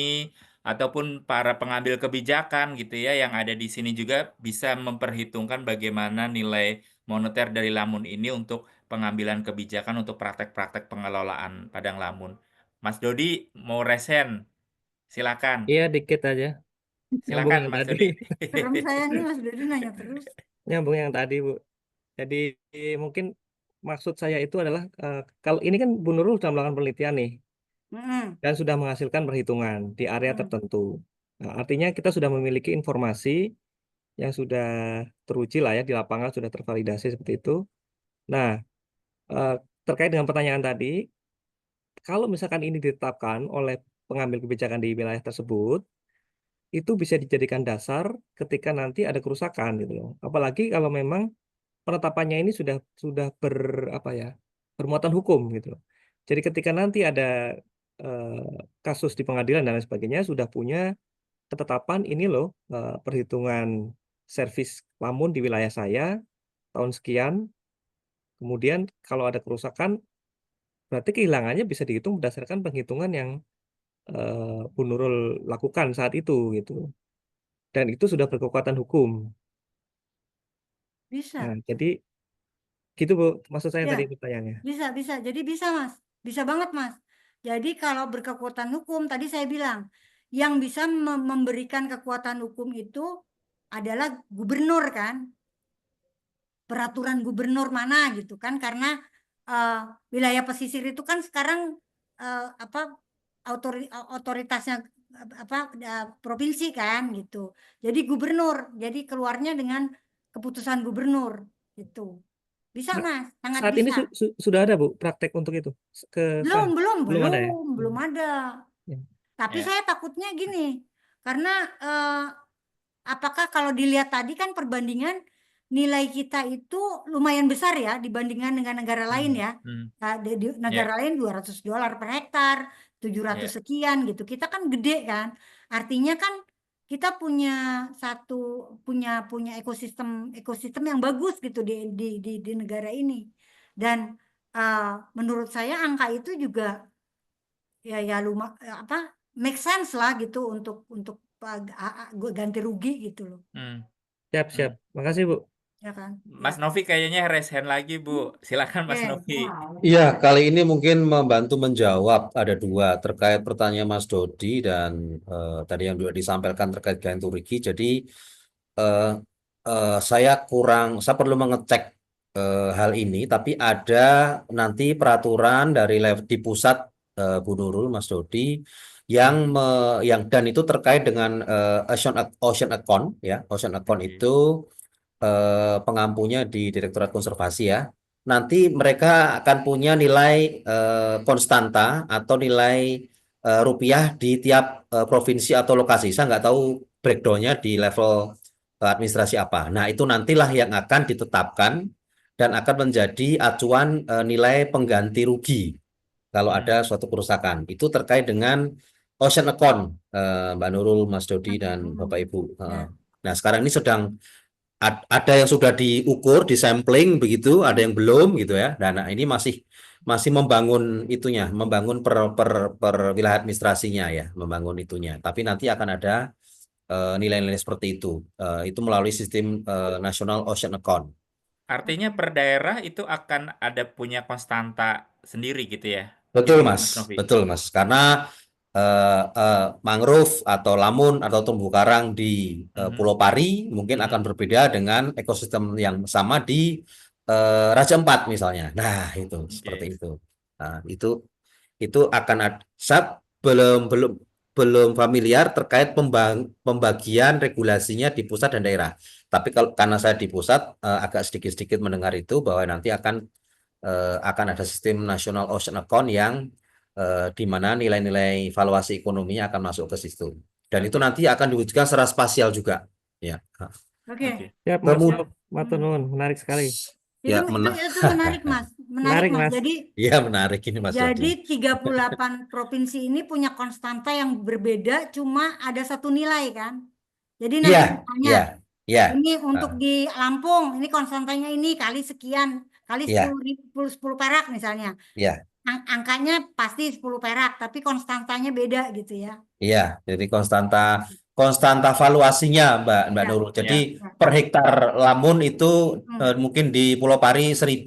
ataupun para pengambil kebijakan gitu ya yang ada di sini juga bisa memperhitungkan bagaimana nilai moneter dari lamun ini untuk pengambilan kebijakan untuk praktek-praktek pengelolaan padang lamun. Mas Dodi mau resen, silakan. Iya, dikit aja. Nyambung Silakan yang Mas tadi. Dodi. Serem saya nih Mas Dodi nanya terus. Nyambung yang tadi, Bu. Jadi mungkin maksud saya itu adalah kalau ini kan Bu Nurul sudah melakukan penelitian nih Mm-mm. dan sudah menghasilkan perhitungan di area Mm. tertentu. Nah, artinya kita sudah memiliki informasi yang sudah teruji lah ya di lapangan sudah tervalidasi seperti itu. Nah, eh, terkait dengan pertanyaan tadi, kalau misalkan ini ditetapkan oleh pengambil kebijakan di wilayah tersebut, itu bisa dijadikan dasar ketika nanti ada kerusakan gitu loh. Apalagi kalau memang penetapannya ini sudah apa ya bermuatan hukum gitu loh. Jadi ketika nanti ada kasus di pengadilan dan lain sebagainya sudah punya ketetapan ini loh perhitungan servis lamun di wilayah saya tahun sekian. Kemudian kalau ada kerusakan berarti kehilangannya bisa dihitung berdasarkan penghitungan yang Bu Nurul lakukan saat itu gitu. Dan itu sudah berkekuatan hukum. Nah, Bisa. jadi gitu Bu, maksud saya Ya, tadi pertanyaannya. bisa. Jadi bisa, Mas. Bisa banget, Mas. Jadi kalau berkekuatan hukum, tadi saya bilang, yang bisa memberikan kekuatan hukum itu adalah gubernur kan, peraturan gubernur mana gitu kan, karena eh, wilayah pesisir itu kan sekarang apa otoritasnya apa provinsi kan gitu. Jadi gubernur, jadi keluarnya dengan keputusan gubernur gitu. Bisa, Nah, Mas, sangat saat ini bisa. sudah ada Bu praktek untuk itu ke Belum, sana? belum, Belum ada ya? belum, belum ada. Ya. Tapi Ya. saya takutnya gini, karena apakah kalau dilihat tadi kan perbandingan nilai kita itu lumayan besar ya dibandingkan dengan negara lain Hmm, ya. hmm. Di negara Ya, lain $200 per hektar, 700 ya. sekian gitu. Kita kan gede kan. Artinya kan kita punya satu punya ekosistem ekosistem yang bagus gitu di negara ini. Dan eh, menurut saya angka itu juga ya apa make sense lah gitu untuk ganti rugi gitu loh Hmm, Siap, siap. hmm. Makasih Bu. ya kan ya Mas Novi kayaknya raise hand lagi, Bu. Silakan Mas oke. Novi. Iya, kali ini mungkin membantu menjawab ada dua terkait pertanyaan Mas Dodi dan tadi yang juga disampaikan terkait ganti rugi. Jadi eh, saya perlu mengecek hal ini, tapi ada nanti peraturan dari di pusat, Bu Nurul, Mas Dodi, yang dan itu terkait dengan ocean account ya. Ocean account Oke. itu pengampunya di Direktorat Konservasi ya. Nanti mereka akan punya nilai konstanta atau nilai rupiah di tiap provinsi atau lokasi. Saya nggak tahu breakdownnya di level administrasi apa. Nah, itu nantilah yang akan ditetapkan dan akan menjadi acuan nilai pengganti rugi kalau ada suatu kerusakan. Itu terkait dengan ocean account, Mbak Nurul, Mas Dodi, dan Bapak Ibu. Ya. Nah, sekarang ini sedang ada yang sudah diukur, disampling begitu, ada yang belum gitu ya. Dan nah, ini masih membangun itunya, membangun per wilayah administrasinya ya, membangun itunya. Tapi nanti akan ada nilai-nilai seperti itu. Itu melalui sistem National Ocean Account. Artinya per daerah itu akan ada punya konstanta sendiri gitu ya, Betul, ini Mas. Mas Novi. Betul, Mas. Karena mangrove atau lamun atau terumbu karang di Pulau Pari mungkin akan berbeda dengan ekosistem yang sama di Raja Ampat misalnya. Nah, itu seperti itu. Nah, itu akan saya belum familiar terkait pembagian regulasinya di pusat dan daerah. Tapi karena saya di pusat agak sedikit-sedikit mendengar itu bahwa nanti akan ada sistem National Ocean Account yang di mana nilai-nilai valuasi ekonominya akan masuk ke situ. Dan itu nanti akan diwujudkan secara spasial juga. Ya. Oke. Ya, Matur nuwun, menarik sekali. Ya, Itu menarik, Mas. Menarik, Mas. Jadi Iya, menarik ini, Mas Dodi. 38 provinsi ini punya konstanta yang berbeda, cuma ada satu nilai kan. Jadi nanti misalnya ini untuk di Lampung, ini konstantanya ini kali sekian, kali 10 perak misalnya. Iya. Angkanya pasti 10 perak, tapi konstantanya beda gitu ya. Iya, jadi konstanta valuasinya Mbak Nurul. Jadi per hektar lamun itu mungkin di Pulau Pari 1.000,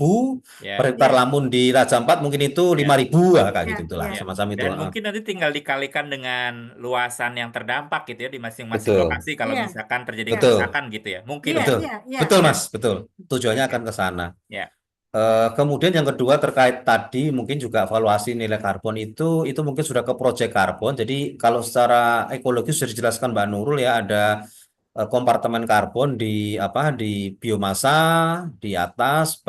per hektar lamun di Raja Ampat mungkin itu 5.000 kayak gitu itulah semacam itu. Dan mungkin nanti tinggal dikalikan dengan luasan yang terdampak gitu ya di masing-masing lokasi kalau misalkan terjadi kerusakan gitu ya. Mungkin betul Mas, betul. Tujuannya akan ke sana. Ya. Kemudian yang kedua terkait tadi mungkin juga valuasi nilai karbon itu mungkin sudah ke proyek karbon. Jadi kalau secara ekologis sudah dijelaskan Mbak Nurul ya, ada kompartemen karbon di biomasa di atas,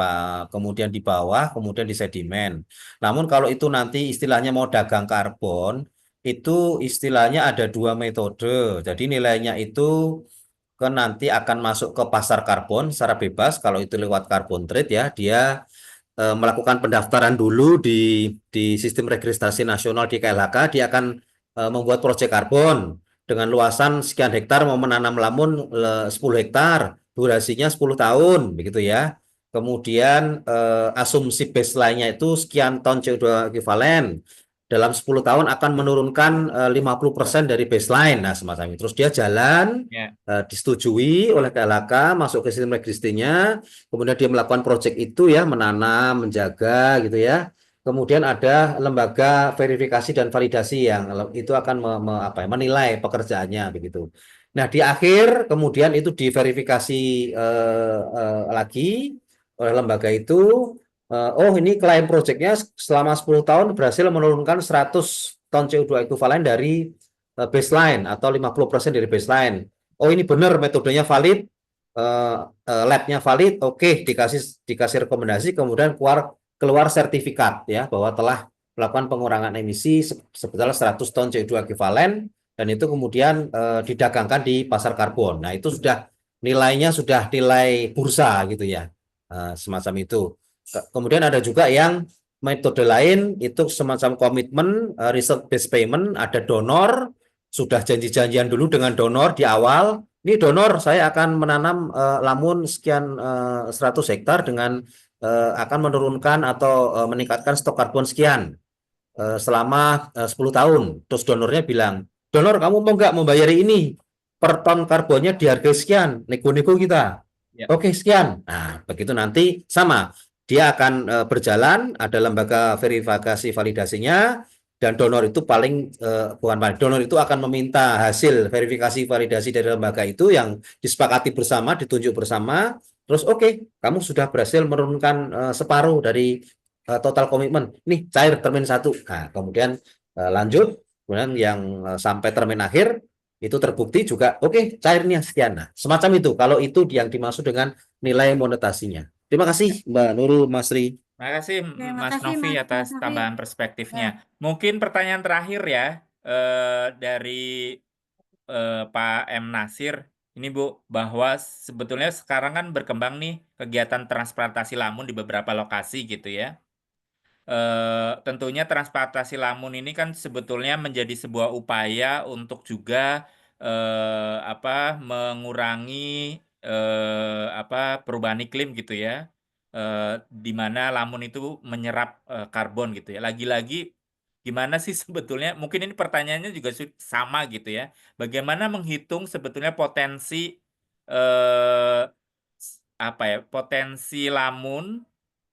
kemudian di bawah, kemudian di sedimen. Namun kalau itu nanti istilahnya mau dagang karbon, itu istilahnya ada 2 metode. Jadi nilainya itu nanti akan masuk ke pasar karbon secara bebas. Kalau itu lewat carbon trade ya, dia melakukan pendaftaran dulu di sistem registrasi nasional di KLHK. Dia akan membuat proyek karbon dengan luasan sekian hektar, mau menanam lamun 10 hektar, durasinya 10 tahun begitu ya. Kemudian asumsi baseline-nya itu sekian ton CO2 ekivalen. Dalam 10 tahun akan menurunkan 50% dari baseline. Nah, semacam itu. Terus dia jalan, disetujui oleh KLHK, masuk ke sistem registrinya, kemudian dia melakukan proyek itu ya, menanam, menjaga gitu ya. Kemudian ada lembaga verifikasi dan validasi yang itu akan menilai pekerjaannya begitu. Nah, di akhir kemudian itu diverifikasi lagi oleh lembaga itu. Ini klaim proyeknya selama 10 tahun berhasil menurunkan 100 ton CO2 ekivalen dari baseline atau 50% dari baseline. Ini benar metodenya valid, labnya valid, oke, dikasih rekomendasi, kemudian keluar sertifikat ya bahwa telah melakukan pengurangan emisi sebesar 100 ton CO2 ekivalen dan itu kemudian didagangkan di pasar karbon. Nah, itu sudah nilainya sudah nilai bursa gitu ya. Semacam itu. Kemudian ada juga yang metode lain itu semacam komitmen research based payment, ada donor, sudah janji-janjian dulu dengan donor di awal. Ini donor saya akan menanam lamun sekian 100 hektar dengan akan menurunkan atau meningkatkan stok karbon sekian selama 10 tahun. Terus donornya bilang, donor kamu mau nggak membayari ini? Per ton karbonnya dihargai sekian, nego-nego kita. Oke, sekian. Nah, begitu nanti sama. Dia akan berjalan, ada lembaga verifikasi validasinya, Dan donor itu bukan paling, donor itu akan meminta hasil verifikasi validasi dari lembaga itu yang disepakati bersama, ditunjuk bersama. Terus oke, kamu sudah berhasil menurunkan separuh dari total komitmen. Nih cair termin 1. Nah, kemudian lanjut, kemudian yang sampai termin akhir itu terbukti juga oke cairnya sekian. Nah, semacam itu. Kalau itu yang dimaksud dengan nilai monetasinya. Terima kasih Mbak Nurul, Mas Ri. Terima kasih Terima Mas kasih Novi Mas atas Novi. tambahan Ya. perspektifnya. Mungkin pertanyaan terakhir ya dari Pak M. Nasir. Ini Bu, bahwa sebetulnya sekarang kan berkembang nih kegiatan transplantasi lamun di beberapa lokasi gitu ya. Tentunya transplantasi lamun ini kan sebetulnya menjadi sebuah upaya untuk juga mengurangi perubahan iklim gitu ya, di mana lamun itu menyerap karbon gitu ya. Lagi-lagi gimana sih sebetulnya? Mungkin ini pertanyaannya juga sama gitu ya. Bagaimana menghitung sebetulnya potensi eh, potensi lamun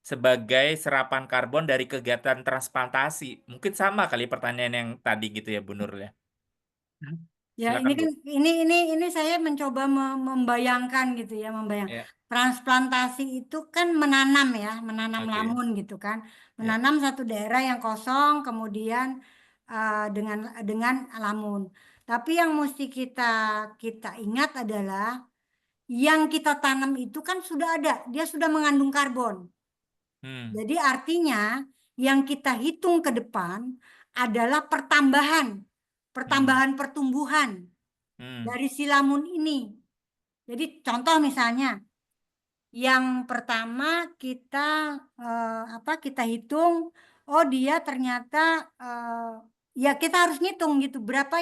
sebagai serapan karbon dari kegiatan transplantasi. Mungkin sama kali pertanyaan yang tadi gitu ya, Bu Nurul ya. Ya, Silakan, ini Bu. kan ini saya mencoba membayangkan gitu ya, Ya, transplantasi itu kan menanam ya, menanam oke. lamun gitu kan. Ya, Menanam satu daerah yang kosong kemudian dengan lamun. Tapi yang mesti kita ingat adalah yang kita tanam itu kan sudah ada, dia sudah mengandung karbon. Jadi artinya yang kita hitung ke depan adalah pertambahan pertumbuhan dari si lamun ini. Jadi contoh misalnya, yang pertama kita hitung, oh dia ternyata ya kita harus ngitung gitu berapa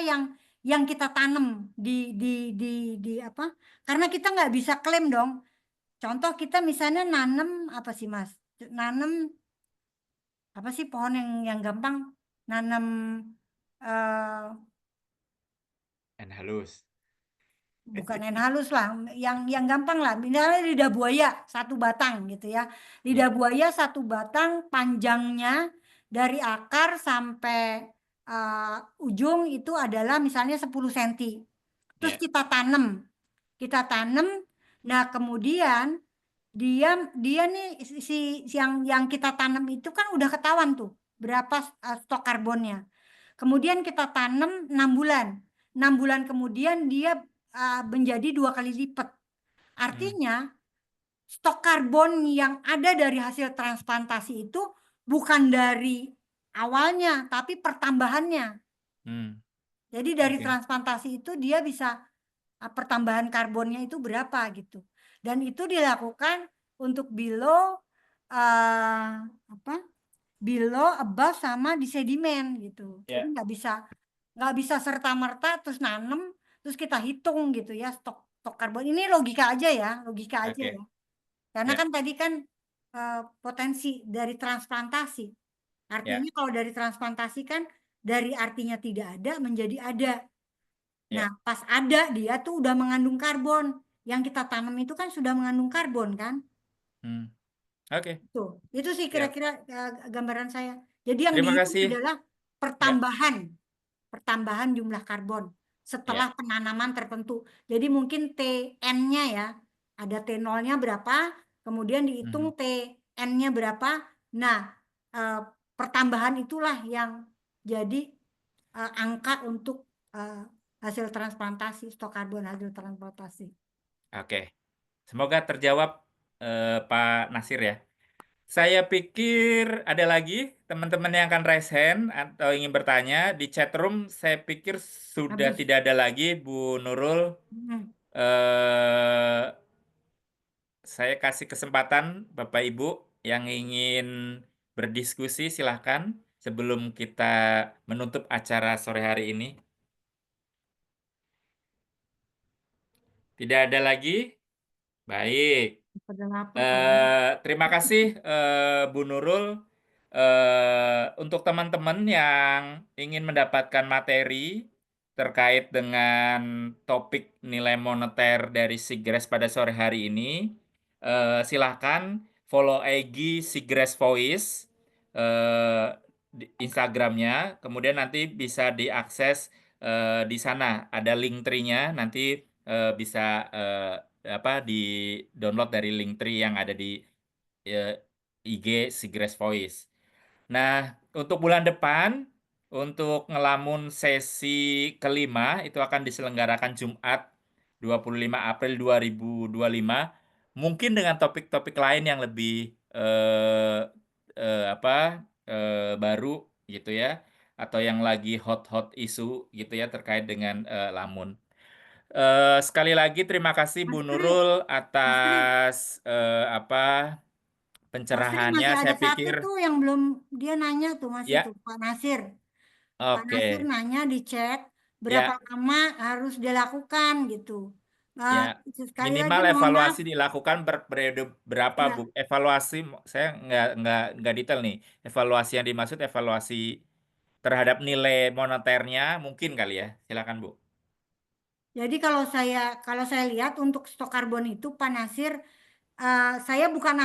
yang kita tanam di apa? Karena kita nggak bisa klaim dong. Contoh kita misalnya nanam apa sih Mas? Nanam apa sih pohon yang gampang? Nanam eh, dan halus. bukan yang halus lah, yang gampang lah. Misalnya lidah buaya satu batang gitu ya. Lidah Ya, buaya satu batang panjangnya dari akar sampai ujung itu adalah misalnya 10 cm. Terus ya. kita tanam. Nah kemudian dia dia nih yang kita tanam itu kan udah ketahuan tuh berapa stok karbonnya. Kemudian kita tanam 6 bulan. 6 bulan kemudian dia menjadi 2 kali lipat. Artinya stok karbon yang ada dari hasil transplantasi itu bukan dari awalnya, tapi pertambahannya. Jadi dari Oke. transplantasi itu dia bisa pertambahan karbonnya itu berapa gitu. Dan itu dilakukan untuk below below, above sama di sedimen gitu. Jadi Ya, nggak bisa serta merta terus nanem terus kita hitung gitu ya stok karbon. Ini logika aja ya, logika aja oke. ya. Karena Ya, kan tadi kan potensi dari transplantasi. ya, Artinya kalau dari transplantasi kan dari artinya tidak ada menjadi ada. Nah, ya. pas ada dia tuh udah mengandung karbon. Yang kita tanam itu kan sudah mengandung karbon kan? Oke, Tuh, itu sih siap. kira-kira gambaran saya. Jadi yang Terima dihitung kasih. adalah Ya, pertambahan jumlah karbon setelah ya. penanaman tertentu. Jadi mungkin TN-nya ya, ada T0-nya berapa, kemudian dihitung TN-nya berapa. Nah, pertambahan itulah yang jadi angka untuk hasil transplantasi, stok karbon hasil transplantasi. Oke. Semoga terjawab Pak Nasir ya. Saya pikir ada lagi teman-teman yang akan raise hand atau ingin bertanya di chat room. Saya pikir sudah Habis. tidak ada lagi, Bu Nurul. Saya kasih kesempatan Bapak Ibu yang ingin berdiskusi, silahkan sebelum kita menutup acara sore hari ini. Tidak ada lagi? Baik. Terima kasih Bu Nurul. Untuk teman-teman yang ingin mendapatkan materi terkait dengan topik nilai moneter dari Sigres pada sore hari ini, silahkan follow IG Sigres Voice Instagramnya, kemudian nanti bisa diakses di sana ada link tree-nya, nanti bisa di download dari link tree yang ada di IG Sigres Voice. Nah, untuk bulan depan, untuk ngelamun sesi kelima itu akan diselenggarakan Jumat 25 April 2025, mungkin dengan topik-topik lain yang lebih baru gitu ya, atau yang lagi hot-hot isu gitu ya terkait dengan lamun. Sekali lagi terima kasih Bu Mas Tri, Nurul Mas Tri, atas Mas Tri pencerahannya. masih ada Saya satu pikir tuh yang belum dia nanya tuh masih ya, tuh Pak Nasir. Pak Nasir oke, nanya di chat berapa ya, lama harus dilakukan gitu. Nah, ya. sekali lagi Minimal mohon maaf evaluasi dilakukan periode berapa, ya. Bu? Evaluasi, saya nggak detail nih. Evaluasi yang dimaksud evaluasi terhadap nilai moneternya mungkin kali ya. Silakan, Bu. Jadi kalau saya lihat untuk stok karbon itu Pak Nasir, saya bukan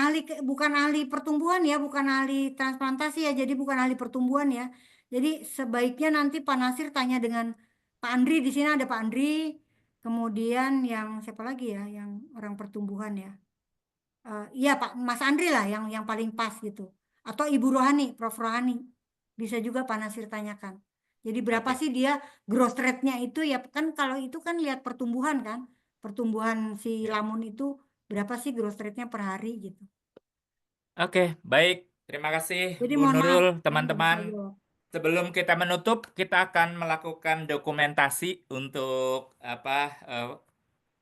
ahli pertumbuhan ya, bukan ahli transplantasi ya, jadi bukan ahli pertumbuhan ya. Jadi sebaiknya nanti Pak Nasir tanya dengan Pak Andri, di sini ada Pak Andri, kemudian yang siapa lagi ya, yang orang pertumbuhan ya. Iya Pak Mas Andri lah yang paling pas gitu. Atau Ibu Rohani, Prof Rohani, bisa juga Pak Nasir tanyakan. Jadi berapa Oke. sih dia growth rate-nya itu ya, kan kalau itu kan lihat pertumbuhan kan, pertumbuhan si Ya. lamun itu berapa sih growth rate-nya per hari gitu. Oke, baik. Terima kasih Jadi Bu mohon maaf, Nurul, saya nggak bisa teman-teman. jawab. Sebelum kita menutup, kita akan melakukan dokumentasi untuk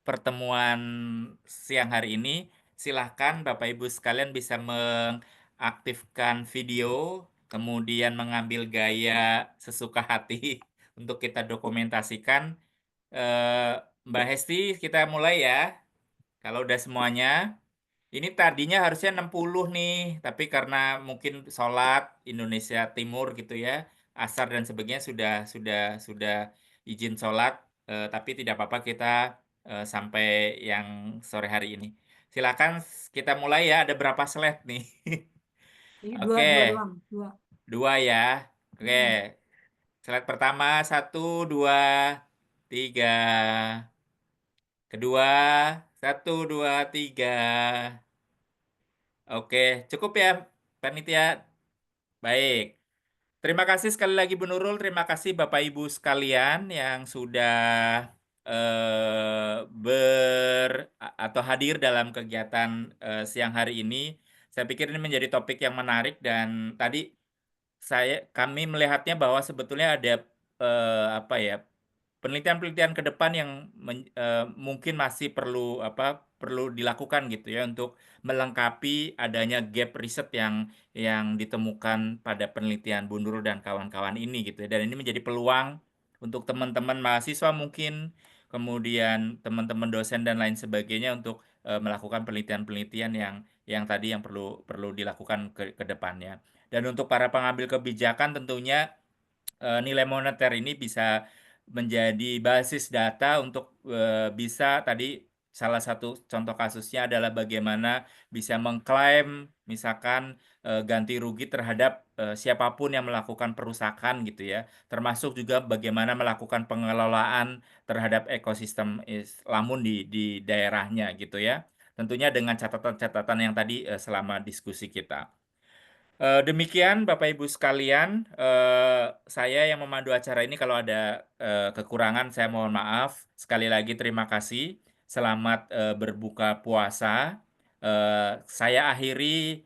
pertemuan siang hari ini. Silahkan Bapak Ibu sekalian bisa mengaktifkan video, kemudian mengambil gaya sesuka hati untuk kita dokumentasikan. Mbak Hesti, kita mulai ya. Kalau udah semuanya. Ini tadinya harusnya 60 nih, tapi karena mungkin sholat Indonesia Timur gitu ya, asar dan sebagainya sudah izin sholat, tapi tidak apa-apa kita sampai yang sore hari ini. Silakan kita mulai ya. Ada berapa slide nih? Dua Oke, doang, dua. 2 ya. Oke, slide pertama 1, 2, 3. Kedua 1, 2, 3. Oke, cukup ya, panitia. Baik. Terima kasih sekali lagi Bu Nurul. Terima kasih Bapak Ibu sekalian yang sudah atau hadir dalam kegiatan siang hari ini. Saya pikir ini menjadi topik yang menarik dan tadi kami melihatnya bahwa sebetulnya ada penelitian-penelitian ke depan yang mungkin masih perlu dilakukan gitu ya untuk melengkapi adanya gap riset yang ditemukan pada penelitian Bu Nurul dan kawan-kawan ini gitu ya. Dan ini menjadi peluang untuk teman-teman mahasiswa mungkin, kemudian teman-teman dosen dan lain sebagainya untuk melakukan penelitian-penelitian yang tadi yang perlu dilakukan ke depannya. Dan untuk para pengambil kebijakan tentunya nilai moneter ini bisa menjadi basis data untuk bisa tadi salah satu contoh kasusnya adalah bagaimana bisa mengklaim misalkan ganti rugi terhadap siapapun yang melakukan perusakan gitu ya, termasuk juga bagaimana melakukan pengelolaan terhadap ekosistem lamun di daerahnya gitu ya, tentunya dengan catatan-catatan yang tadi selama diskusi kita. Demikian Bapak Ibu sekalian, saya yang memandu acara ini kalau ada kekurangan saya mohon maaf. Sekali lagi terima kasih. Selamat berbuka puasa. Saya akhiri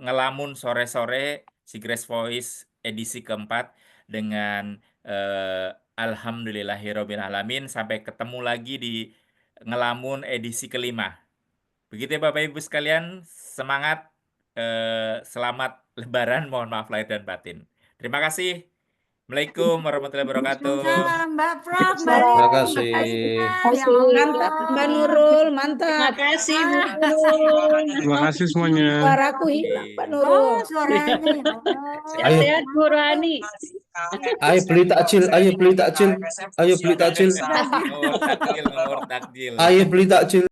ngelamun sore-sore Sigres Voice edisi keempat dengan Alhamdulillahirobbil alamin. Sampai ketemu lagi di ngelamun edisi kelima. Begitu ya Bapak Ibu sekalian, semangat, selamat Lebaran, mohon maaf lahir dan batin. Terima kasih. Assalamualaikum warahmatullahi wabarakatuh. Waalaikumsalam, Mbak Prof, Mbak Terima Lili, kasih. Kak Ika, ya Mantap, Mbak Allah. Nurul, Terima mantap. kasih Bu Ah, Nurul. Terima kasih semuanya. Suaraku hilang, Mbak oh, Nurul. suaranya ya Allah. Ayo, Sehat-sehat Bu Rohani. ayo beli takjil, ayo beli takjil, ayo beli takjil, Sudah Ngawur takjil, ngawur takjil. ayo beli takjil.